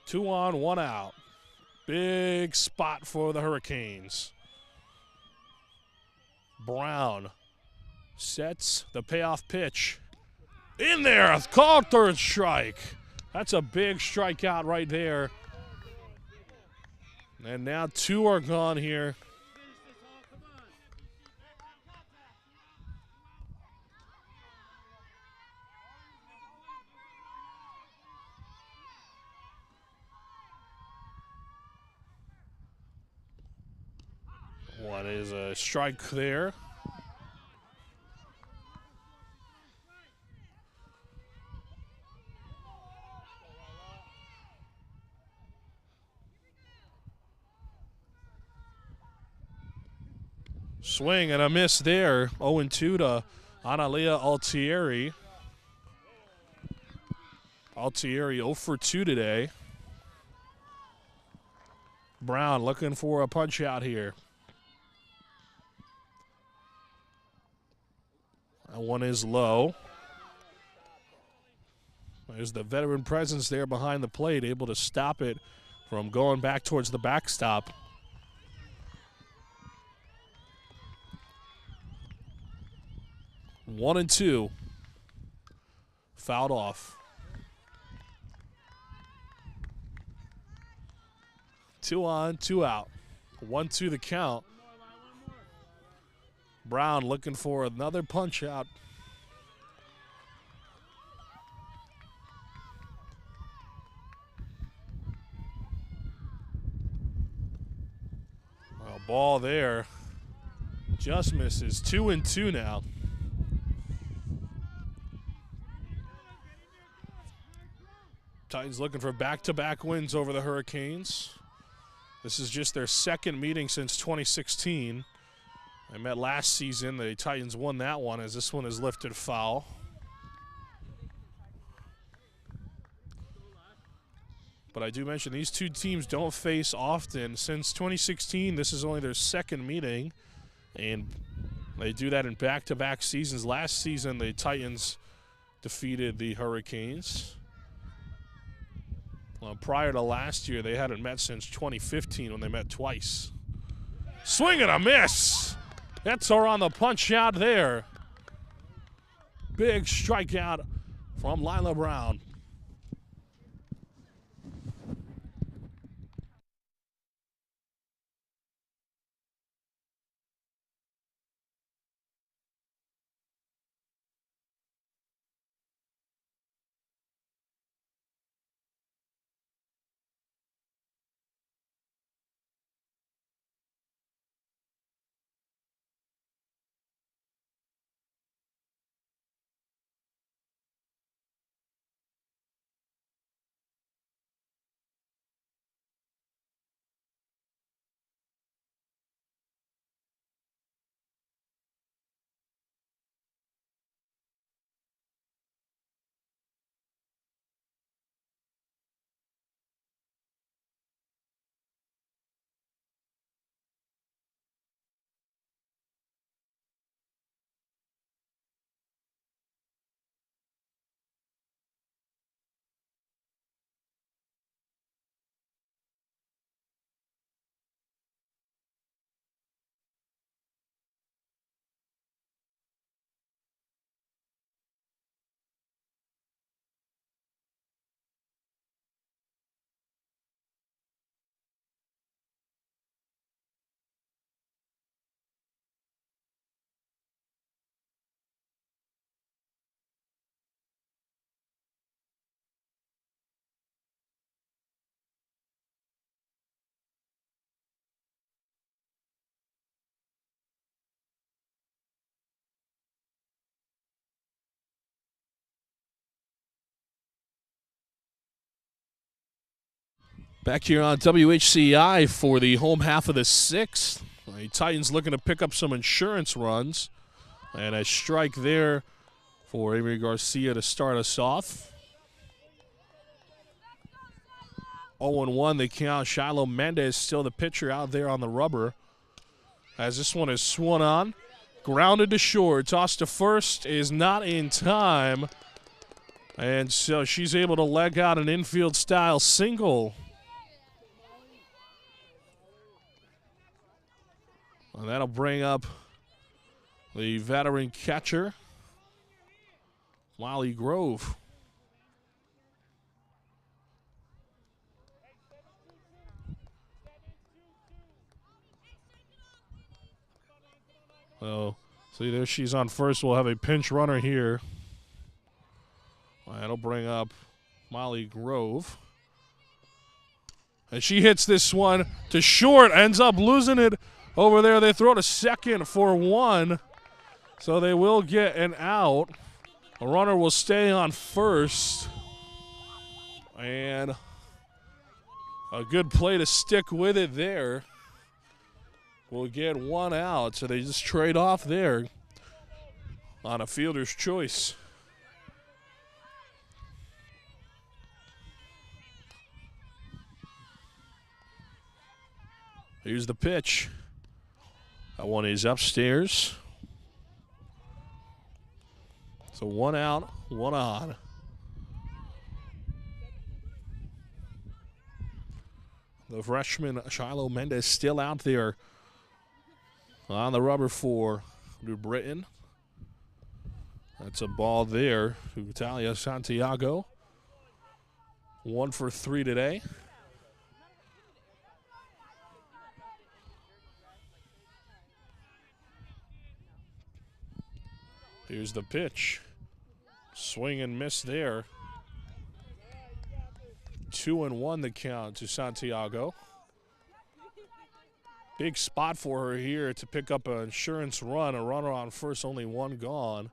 Two on, 1 out. Big spot for the Hurricanes. Brown sets the payoff pitch. In there, called third strike. That's a big strikeout right there. And now 2 are gone here. One is a strike there. Swing and a miss there. 0-2 to Analia Altieri. Altieri 0 for 2 today. Brown looking for a punch out here. That one is low. There's the veteran presence there behind the plate, able to stop it from going back towards the backstop. One and two. Fouled off. 2 on, 2 out. 1-2 the count. Brown looking for another punch out. Well, ball there. Just misses. 2 and 2 now. Titans looking for back-to-back wins over the Hurricanes. This is just their second meeting since 2016. They met last season. The Titans won that one as this one is lifted foul. But I do mention these two teams don't face often. Since 2016, this is only their second meeting. And they do that in back-to-back seasons. Last season, the Titans defeated the Hurricanes. Prior to last year, they hadn't met since 2015 when they met twice. Swing and a miss. That's on the punch out there. Big strikeout from Lila Brown. Back here on WHCI for the home half of the sixth. The Titans looking to pick up some insurance runs. And a strike there for Avery Garcia to start us off. 0-1 the count. Shiloh Mendez still the pitcher out there on the rubber. As this one is swung on. Grounded to short. Tossed to first is not in time. And so she's able to leg out an infield style single. And that'll bring up the veteran catcher, Wally Grove. So, see there she's on first. We'll have a pinch runner here. That'll bring up Molly Grove. And she hits this one to short, ends up losing it. Over there, they throw to second for one, so they will get an out. A runner will stay on first, and a good play to stick with it there. We'll get one out, so they just trade off there. on a fielder's choice. Here's the pitch. That one is upstairs. So 1 out, 1 on. The freshman Shiloh Mendez still out there on the rubber for New Britain. That's a ball there to Talia Santiago. 1 for 3 today. Here's the pitch. Swing and miss there. 2-1 the count to Santiago. Big spot for her here to pick up an insurance run. A runner on first, only 1 gone.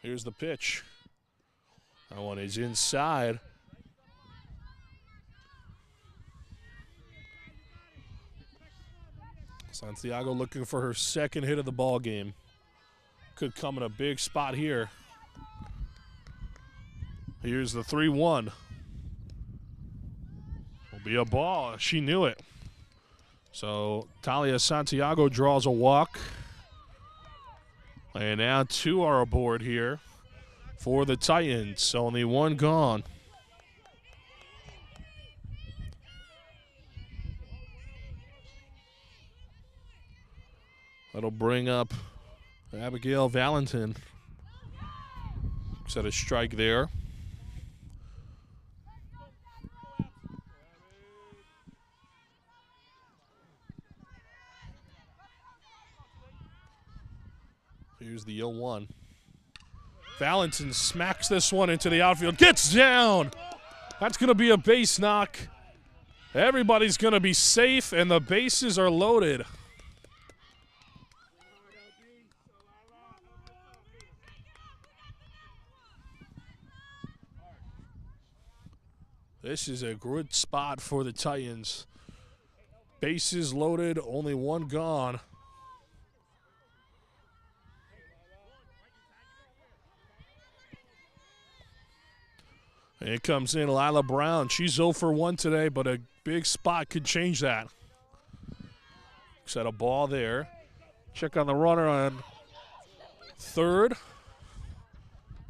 Here's the pitch. That one is inside. Santiago looking for her second hit of the ball game. Could come in a big spot here. Here's the 3-1. Will be a ball. She knew it. So Talia Santiago draws a walk. And now 2 are aboard here for the Titans. Only 1 gone. That'll bring up Abigail Valentin. Set a strike there. Here's the 0-1. Valentin smacks this one into the outfield. Gets down. That's going to be a base knock. Everybody's going to be safe, and the bases are loaded. This is a good spot for the Titans. Bases loaded, only 1 gone. And it comes in Lila Brown. She's 0 for 1 today, but a big spot could change that. Set a ball there. Check on the runner on third.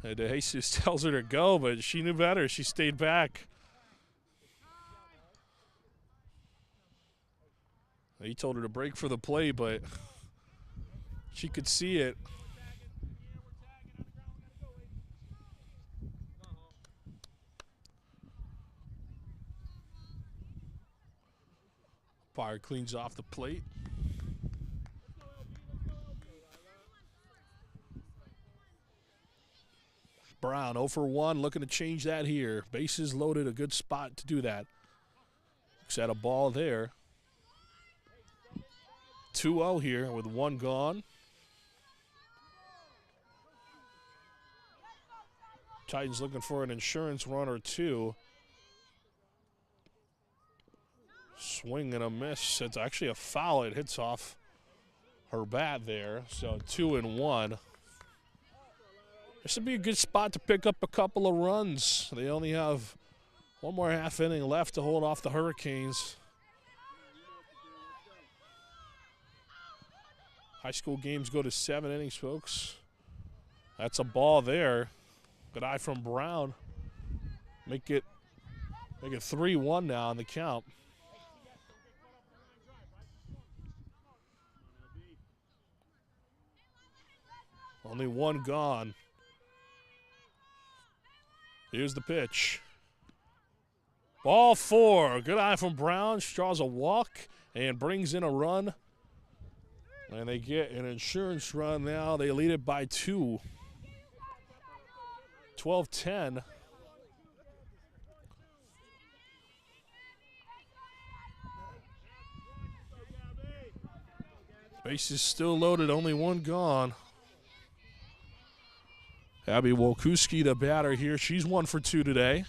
And DeJesus tells her to go, but she knew better. She stayed back. He told her to break for the play, but she could see it. Umpire cleans off the plate. Brown 0 for 1, looking to change that here. Bases loaded, a good spot to do that. Set a ball there. 2-0 here with 1 gone. Titans looking for an insurance run or 2. Swing and a miss. It's actually a foul. It hits off her bat there. So 2-1. This would be a good spot to pick up a couple of runs. They only have 1 more half inning left to hold off the Hurricanes. High school games go to 7 innings, folks. That's a ball there. Good eye from Brown. Make it 3-1 now on the count. Only 1 gone. Here's the pitch. Ball 4. Good eye from Brown. She draws a walk and brings in a run. And they get an insurance run now. They lead it by 2. 12-10. Base is still loaded, only 1 gone. Abby Wolkuski, the batter here. She's 1 for 2 today.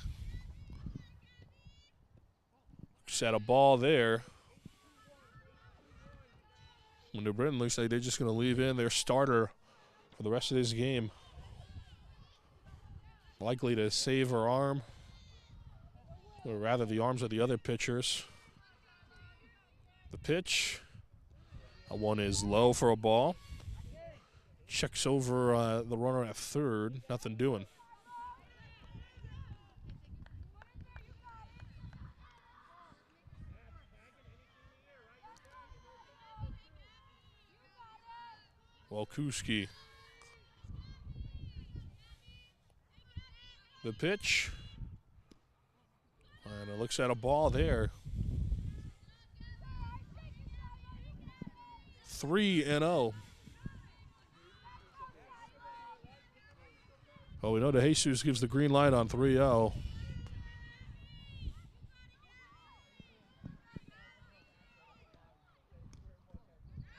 Looks at a ball there. New Britain looks like they're just going to leave in their starter for the rest of this game. Likely to save her arm, or rather the arms of the other pitchers. The pitch. That one is low for a ball. Checks over the runner at third. Nothing doing. Walkuski. The pitch. And it looks at a ball there. 3-0. Well, we know De Jesus gives the green light on 3-0.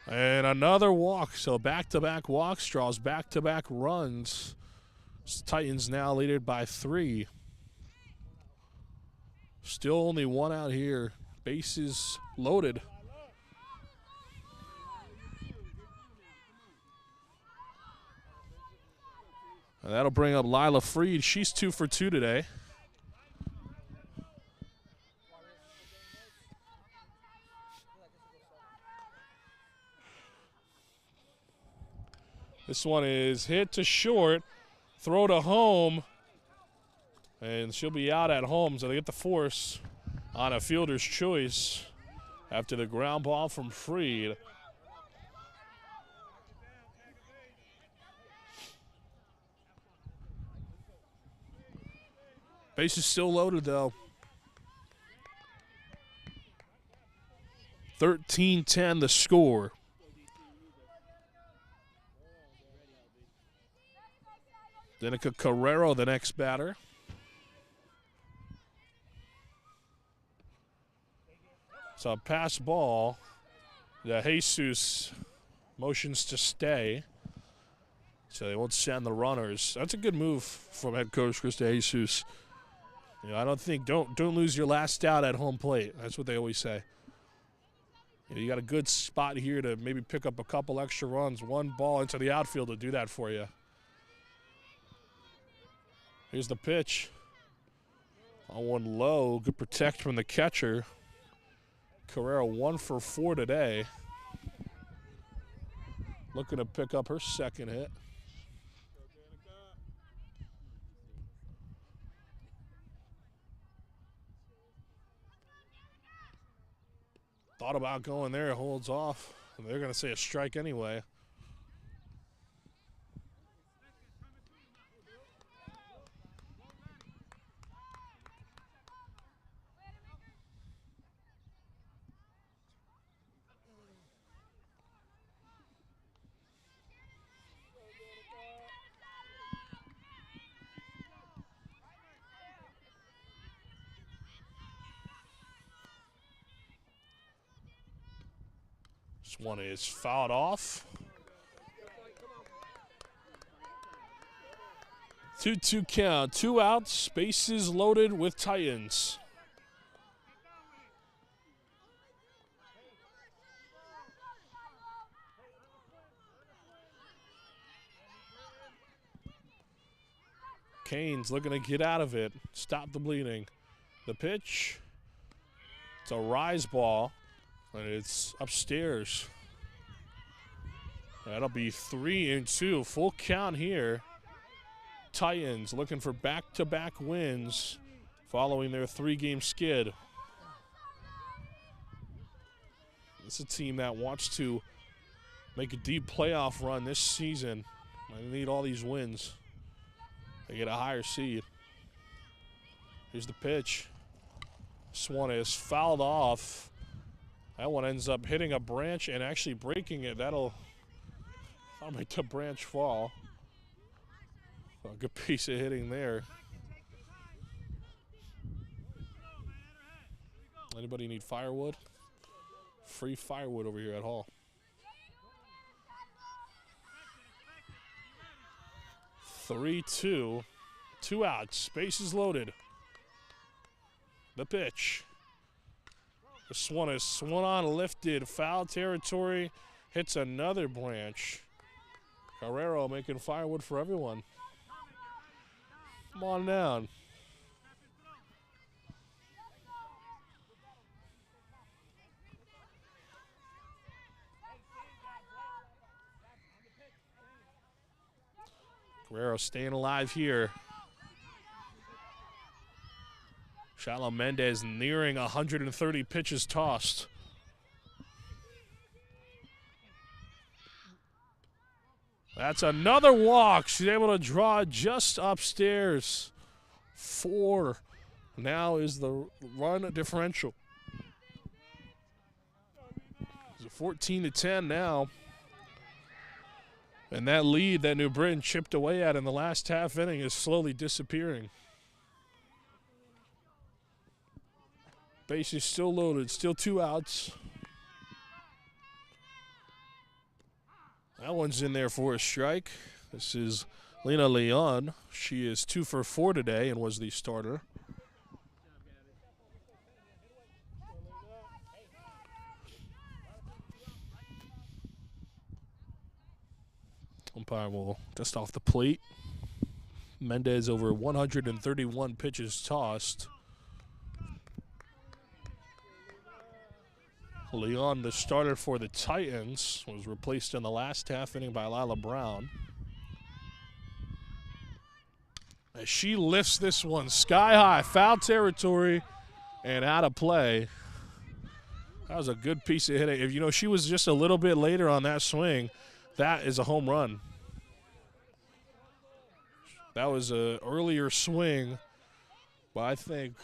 And another walk. So back-to-back walks, draws back-to-back runs. Titans now leaded by 3. Still only 1 out here. Bases loaded. And that'll bring up Lila Freed. She's 2 for 2 today. This one is hit to short, throw to home, and she'll be out at home. So they get the force on a fielder's choice after the ground ball from Freed. Base is still loaded, though. 13-10 the score. Danica Carrero, the next batter. So a pass ball. De Jesus motions to stay. So they won't send the runners. That's a good move from head coach Chris De Jesus. You know, I don't think don't lose your last out at home plate. That's what they always say. You got a good spot here to maybe pick up a couple extra runs. One ball into the outfield to do that for you. Here's the pitch. On one low, good protect from the catcher. Carrera 1 for 4 today. Looking to pick up her second hit. Thought about going there, holds off. They're going to say a strike anyway. This one is fouled off. 2-2 count, 2 outs, bases loaded with Titans. Canes looking to get out of it, stop the bleeding. The pitch, it's a rise ball. And it's upstairs. That'll be 3-2. Full count here. Titans looking for back-to-back wins following their 3-game skid. This is a team that wants to make a deep playoff run this season. They need all these wins. They get a higher seed. Here's the pitch. This one is fouled off. That one ends up hitting a branch and actually breaking it. That'll make the branch fall. A good piece of hitting there. Anybody need firewood? Free firewood over here at Hall. 3-2. 2 outs. Bases loaded. The pitch. This one is swung on, lifted, foul territory, hits another branch. Carrero making firewood for everyone. Come on down. Carrero staying alive here. Shalom Mendez nearing 130 pitches tossed. That's another walk. She's able to draw just upstairs. 4 now is the run differential. It's 14-10 now. And that lead that New Britain chipped away at in the last half inning is slowly disappearing. Base is still loaded, still 2 outs. That one's in there for a strike. This is Lena Leon. She is 2 for 4 today and was the starter. Umpire will just off the plate. Mendez over 131 pitches tossed. Leon, the starter for the Titans, was replaced in the last half inning by Lila Brown. As she lifts this one sky high, foul territory, and out of play. That was a good piece of hitting. If you know she was just a little bit later on that swing, that is a home run. That was an earlier swing, but I think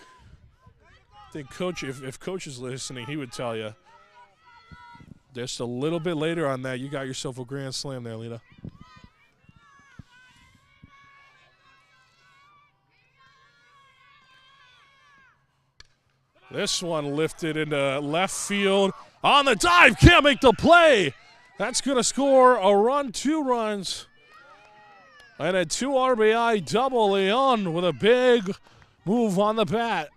Coach, if Coach is listening, he would tell you. Just a little bit later on that, you got yourself a grand slam there, Lena. This one lifted into left field. On the dive, can't make the play. That's going to score a run, 2 runs. And a 2 RBI double. Leon with a big move on the bat.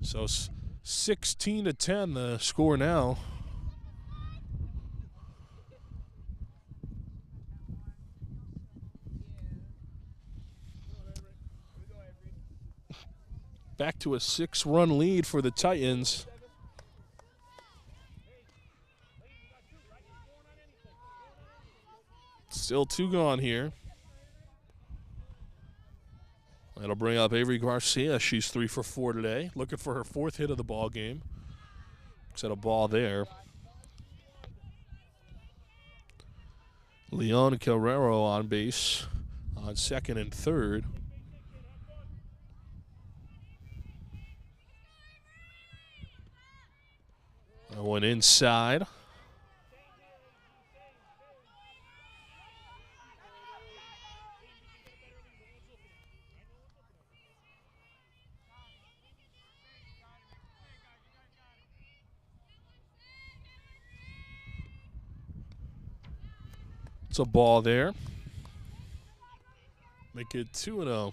So 16-10 the score now. Back to a 6-run lead for the Titans. Still 2 gone here. That'll bring up Avery Garcia. She's 3 for 4 today. Looking for her 4th hit of the ball game. Set a ball there. Leon Carrero on base on 2nd and 3rd. That one inside. It's a ball there. Make it 2-0.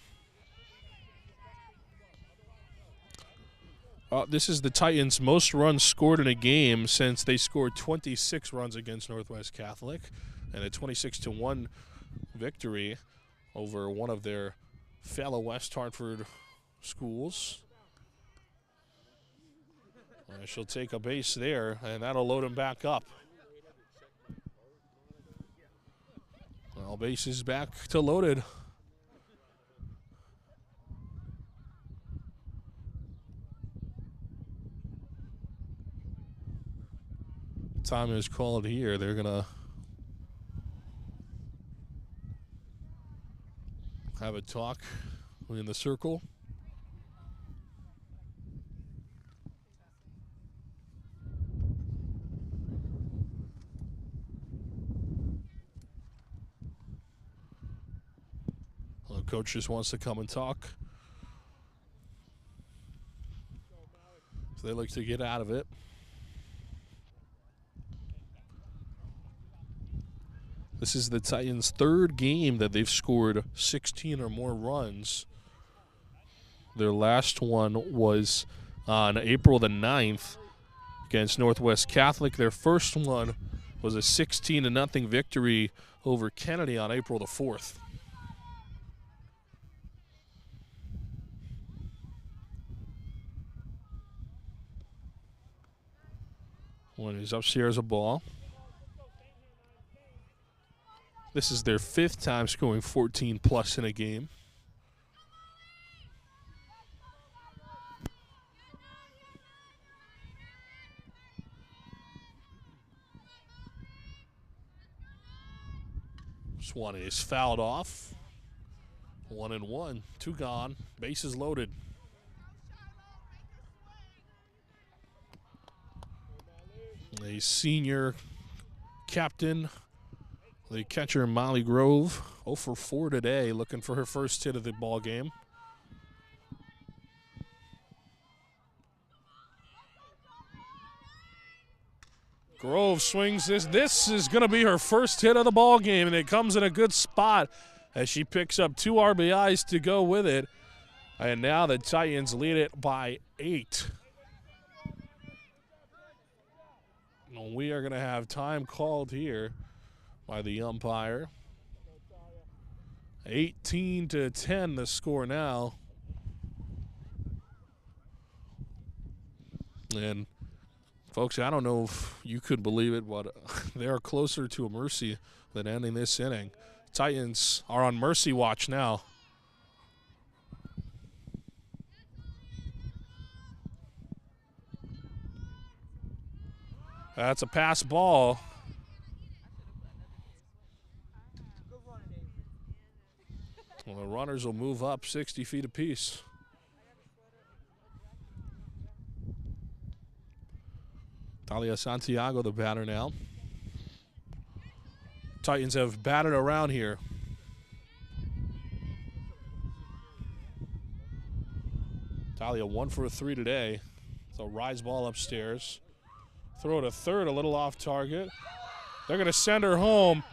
This is the Titans' most runs scored in a game since they scored 26 runs against Northwest Catholic, and a 26-1 victory over one of their fellow West Hartford schools. She'll take a base there, and that'll load him back up. All bases back to loaded. Time is called here. They're going to have a talk in the circle. Coach just wants to come and talk. So they like to get out of it. This is the Titans' third game that they've scored 16 or more runs. Their last one was on April the 9th against Northwest Catholic. Their first one was a 16-0 victory over Kennedy on April the 4th. One is upstairs a ball. This is their 5th time scoring 14+ in a game. This one is fouled off. 1-1, 2 gone, bases loaded. A senior captain, the catcher Molly Grove, 0 for 4 today, looking for her first hit of the ball game. Grove swings this. This is going to be her first hit of the ball game, and it comes in a good spot as she picks up 2 RBIs to go with it. And now the Titans lead it by 8. We are going to have time called here by the umpire. 18-10 the score now. And folks, I don't know if you could believe it, but they are closer to a mercy than ending this inning. Titans are on mercy watch now. That's a pass ball. Well, the runners will move up 60 feet apiece. Talia Santiago, the batter now. Titans have batted around here. Talia 1 for 3 today. So rise ball upstairs. Throw to third, a little off target. They're going to send her home,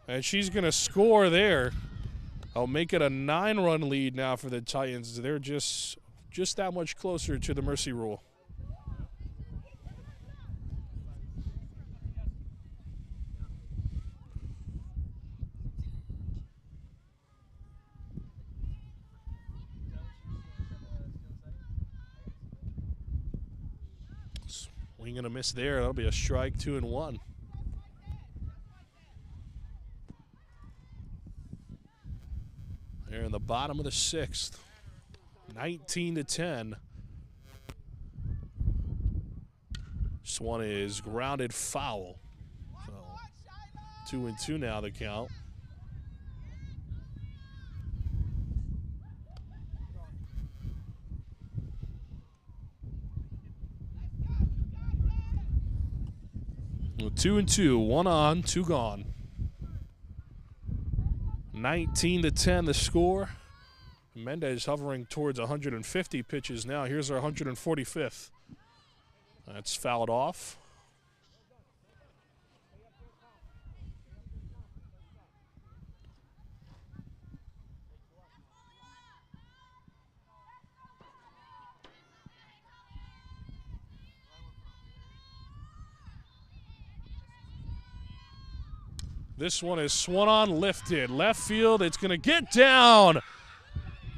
and she's going to score there. I'll make it a 9-run lead now for the Titans. They're just that much closer to the mercy rule. Swing and a miss there. That'll be a strike, 2-1. They're in the bottom of the 6th. 19-10. This one is grounded foul. So 2-2 now the count. Well, 2-2, 1 on, 2 gone. 19-10 the score. Mendez hovering towards 150 pitches now. Here's our 145th. That's fouled off. This one is swung on, lifted. Left field, it's going to get down.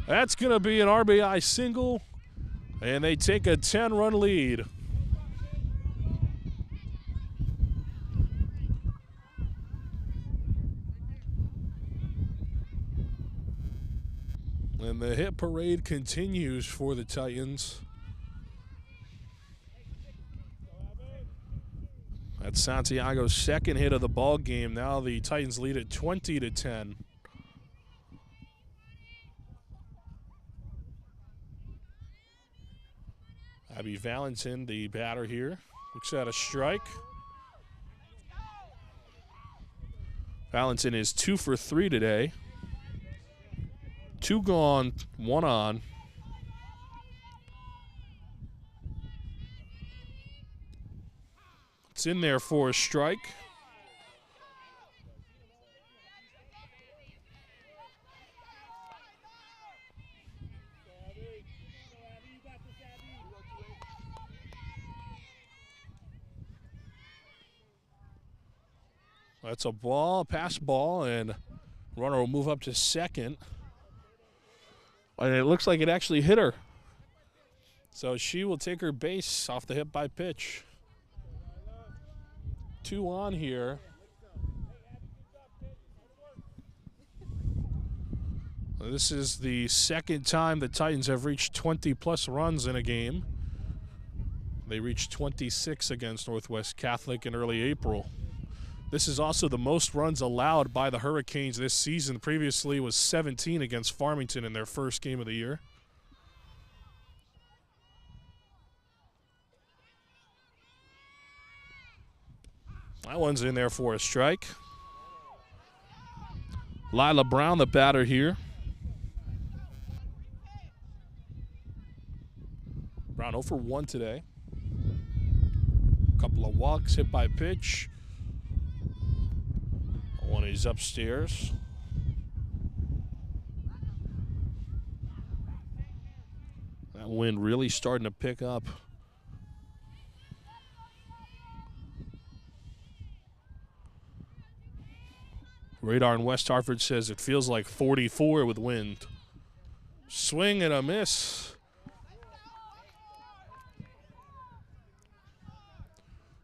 That's going to be an RBI single, and they take a 10-run lead. And the hit parade continues for the Titans. That's Santiago's second hit of the ball game. Now the Titans lead at 20-10. Abby Valentin, the batter here, looks at a strike. Valentin is 2 for 3 today. 2 gone, 1 on. It's in there for a strike. That's a ball, pass ball, and runner will move up to second. And it looks like it actually hit her. So she will take her base off the hit by pitch. 2 on here. This is the second time the Titans have reached 20-plus runs in a game. They reached 26 against Northwest Catholic in early April. This is also the most runs allowed by the Hurricanes this season. Previously was 17 against Farmington in their first game of the year. That one's in there for a strike. Lila Brown, the batter here. Brown 0 for 1 today. Couple of walks, hit by pitch. One is upstairs. That wind really starting to pick up. Radar in West Hartford says it feels like 44 with wind. Swing and a miss.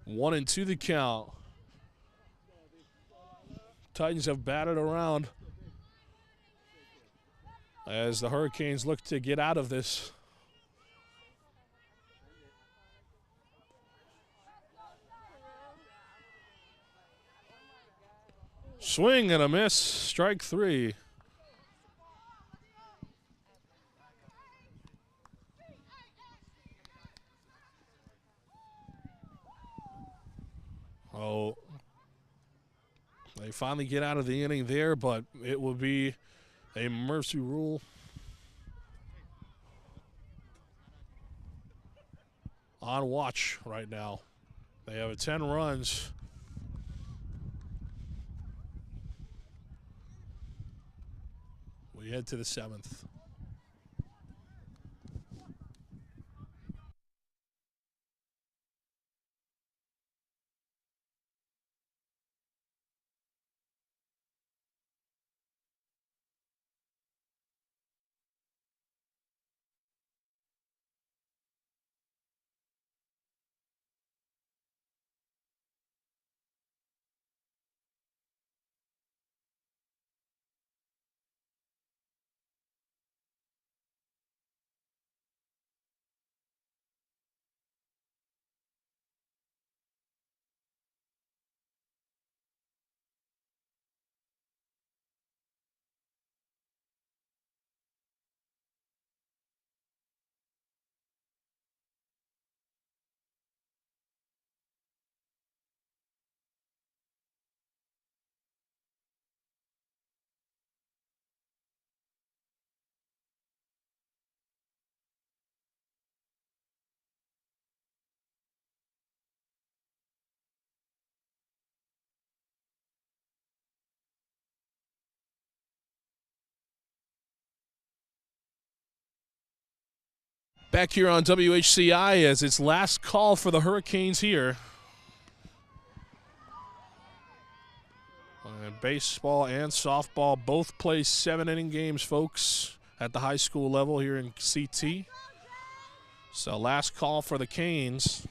1-2 the count. Titans have batted around as the Hurricanes look to get out of this. Swing and a miss, strike 3. Oh, they finally get out of the inning there, but it will be a mercy rule. On watch right now. They have 10 runs. We head to the 7th. Back here on WHCI as it's last call for the Hurricanes here. And baseball and softball both play 7-inning games, folks, at the high school level here in CT. So last call for the Canes.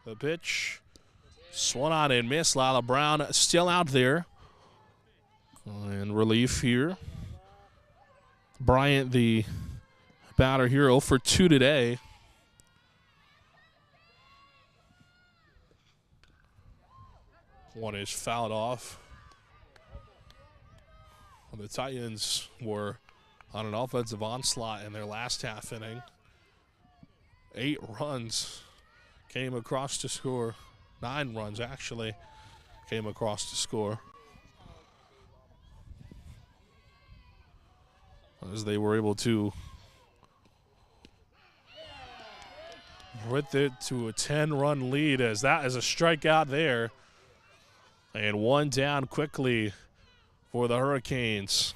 The pitch. Swung on and missed. Lila Brown still out there. And relief here. Bryant, the batter here, 0 for 2 today. One is fouled off. The Titans were on an offensive onslaught in their last half inning. 8 runs came across to score. 9 runs, actually, came across to score. As they were able to with it to a 10-run lead, as that is a strikeout there. And one down quickly for the Hurricanes.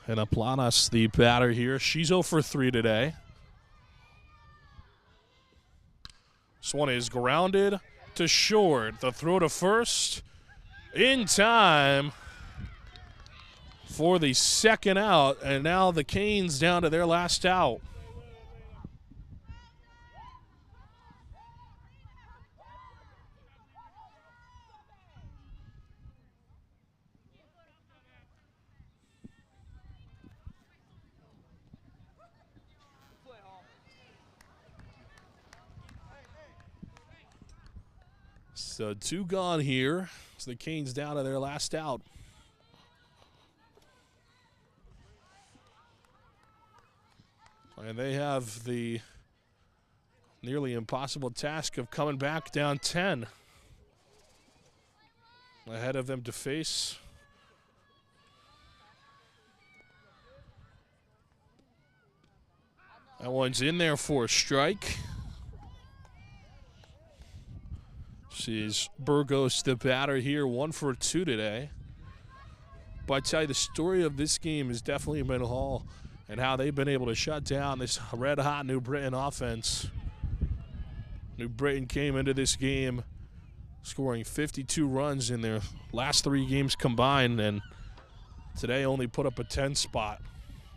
And Aplanas, the batter here, she's 0 for 3 today. This one is grounded to short. The throw to first in time for the second out, and now the Canes down to their last out. So 2 gone here. So the Canes down to their last out. And they have the nearly impossible task of coming back down 10. Ahead of them to face. That one's in there for a strike. Sees Burgos, the batter here, 1 for 2 today. But I tell you, the story of this game has definitely been Hall and how they've been able to shut down this red-hot New Britain offense. New Britain came into this game scoring 52 runs in their last 3 games combined, and today only put up a 10 spot.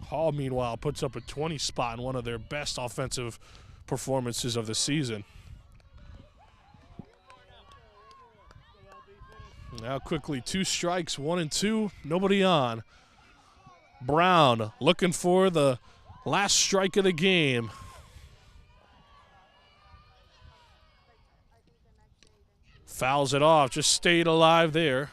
Hall, meanwhile, puts up a 20 spot in one of their best offensive performances of the season. Now quickly, 2 strikes, 1 and 2, nobody on. Brown looking for the last strike of the game. Fouls it off, just stayed alive there.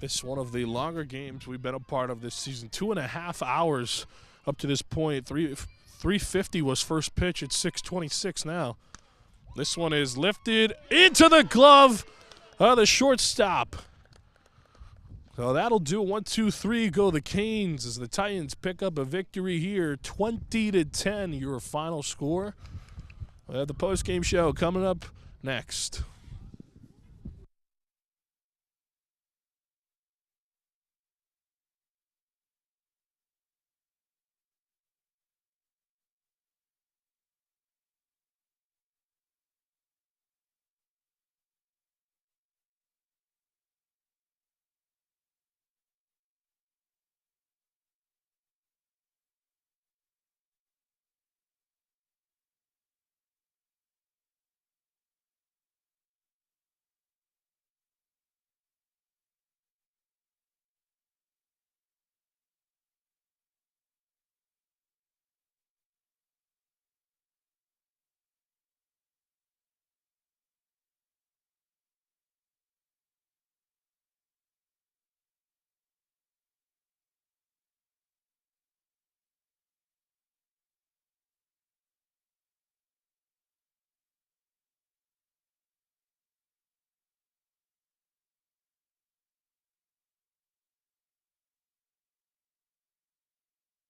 This is one of the longer games we've been a part of this season. 2.5 hours up to this point. 3:50 was first pitch. It's 6:26 now. This one is lifted into the glove of the shortstop. So that'll do. 1, 2, 3 go the Canes as the Titans pick up a victory here. 20-10 your final score. We have the post-game show coming up next.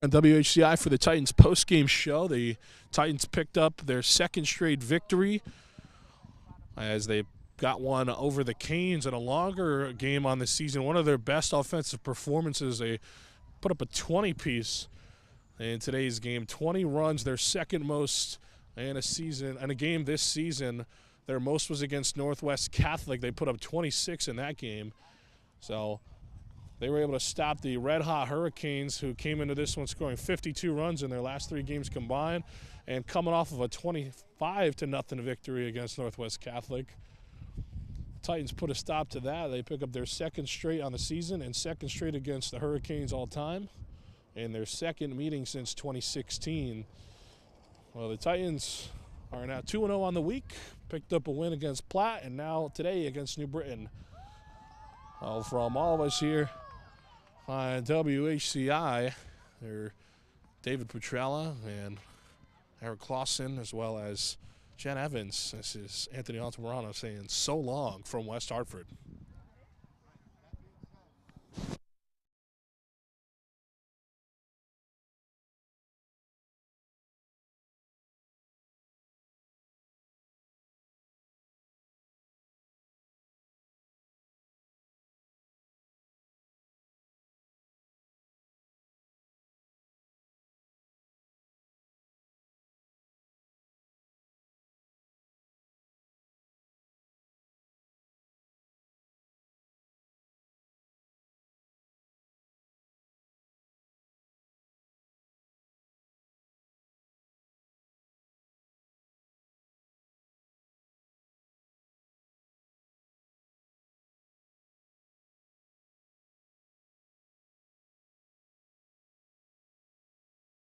On WHCI for the Titans post-game show. The Titans picked up their 2nd straight victory as they got one over the Canes in a longer game on the season. One of their best offensive performances. They put up a 20-piece in today's game. 20 runs, their 2nd most in a game this season. Their most was against Northwest Catholic. They put up 26 in that game. So they were able to stop the red-hot Hurricanes, who came into this one scoring 52 runs in their last 3 games combined, and coming off of a 25-0 victory against Northwest Catholic. Titans put a stop to that. They pick up their 2nd straight on the season and 2nd straight against the Hurricanes all time, and their 2nd meeting since 2016. Well, the Titans are now 2-0 on the week, picked up a win against Platt, and now today against New Britain. Well, from all of us here on WHCI, they're David Petrella and Eric Clausen, as well as Jen Evans. This is Anthony Altamirano saying so long from West Hartford.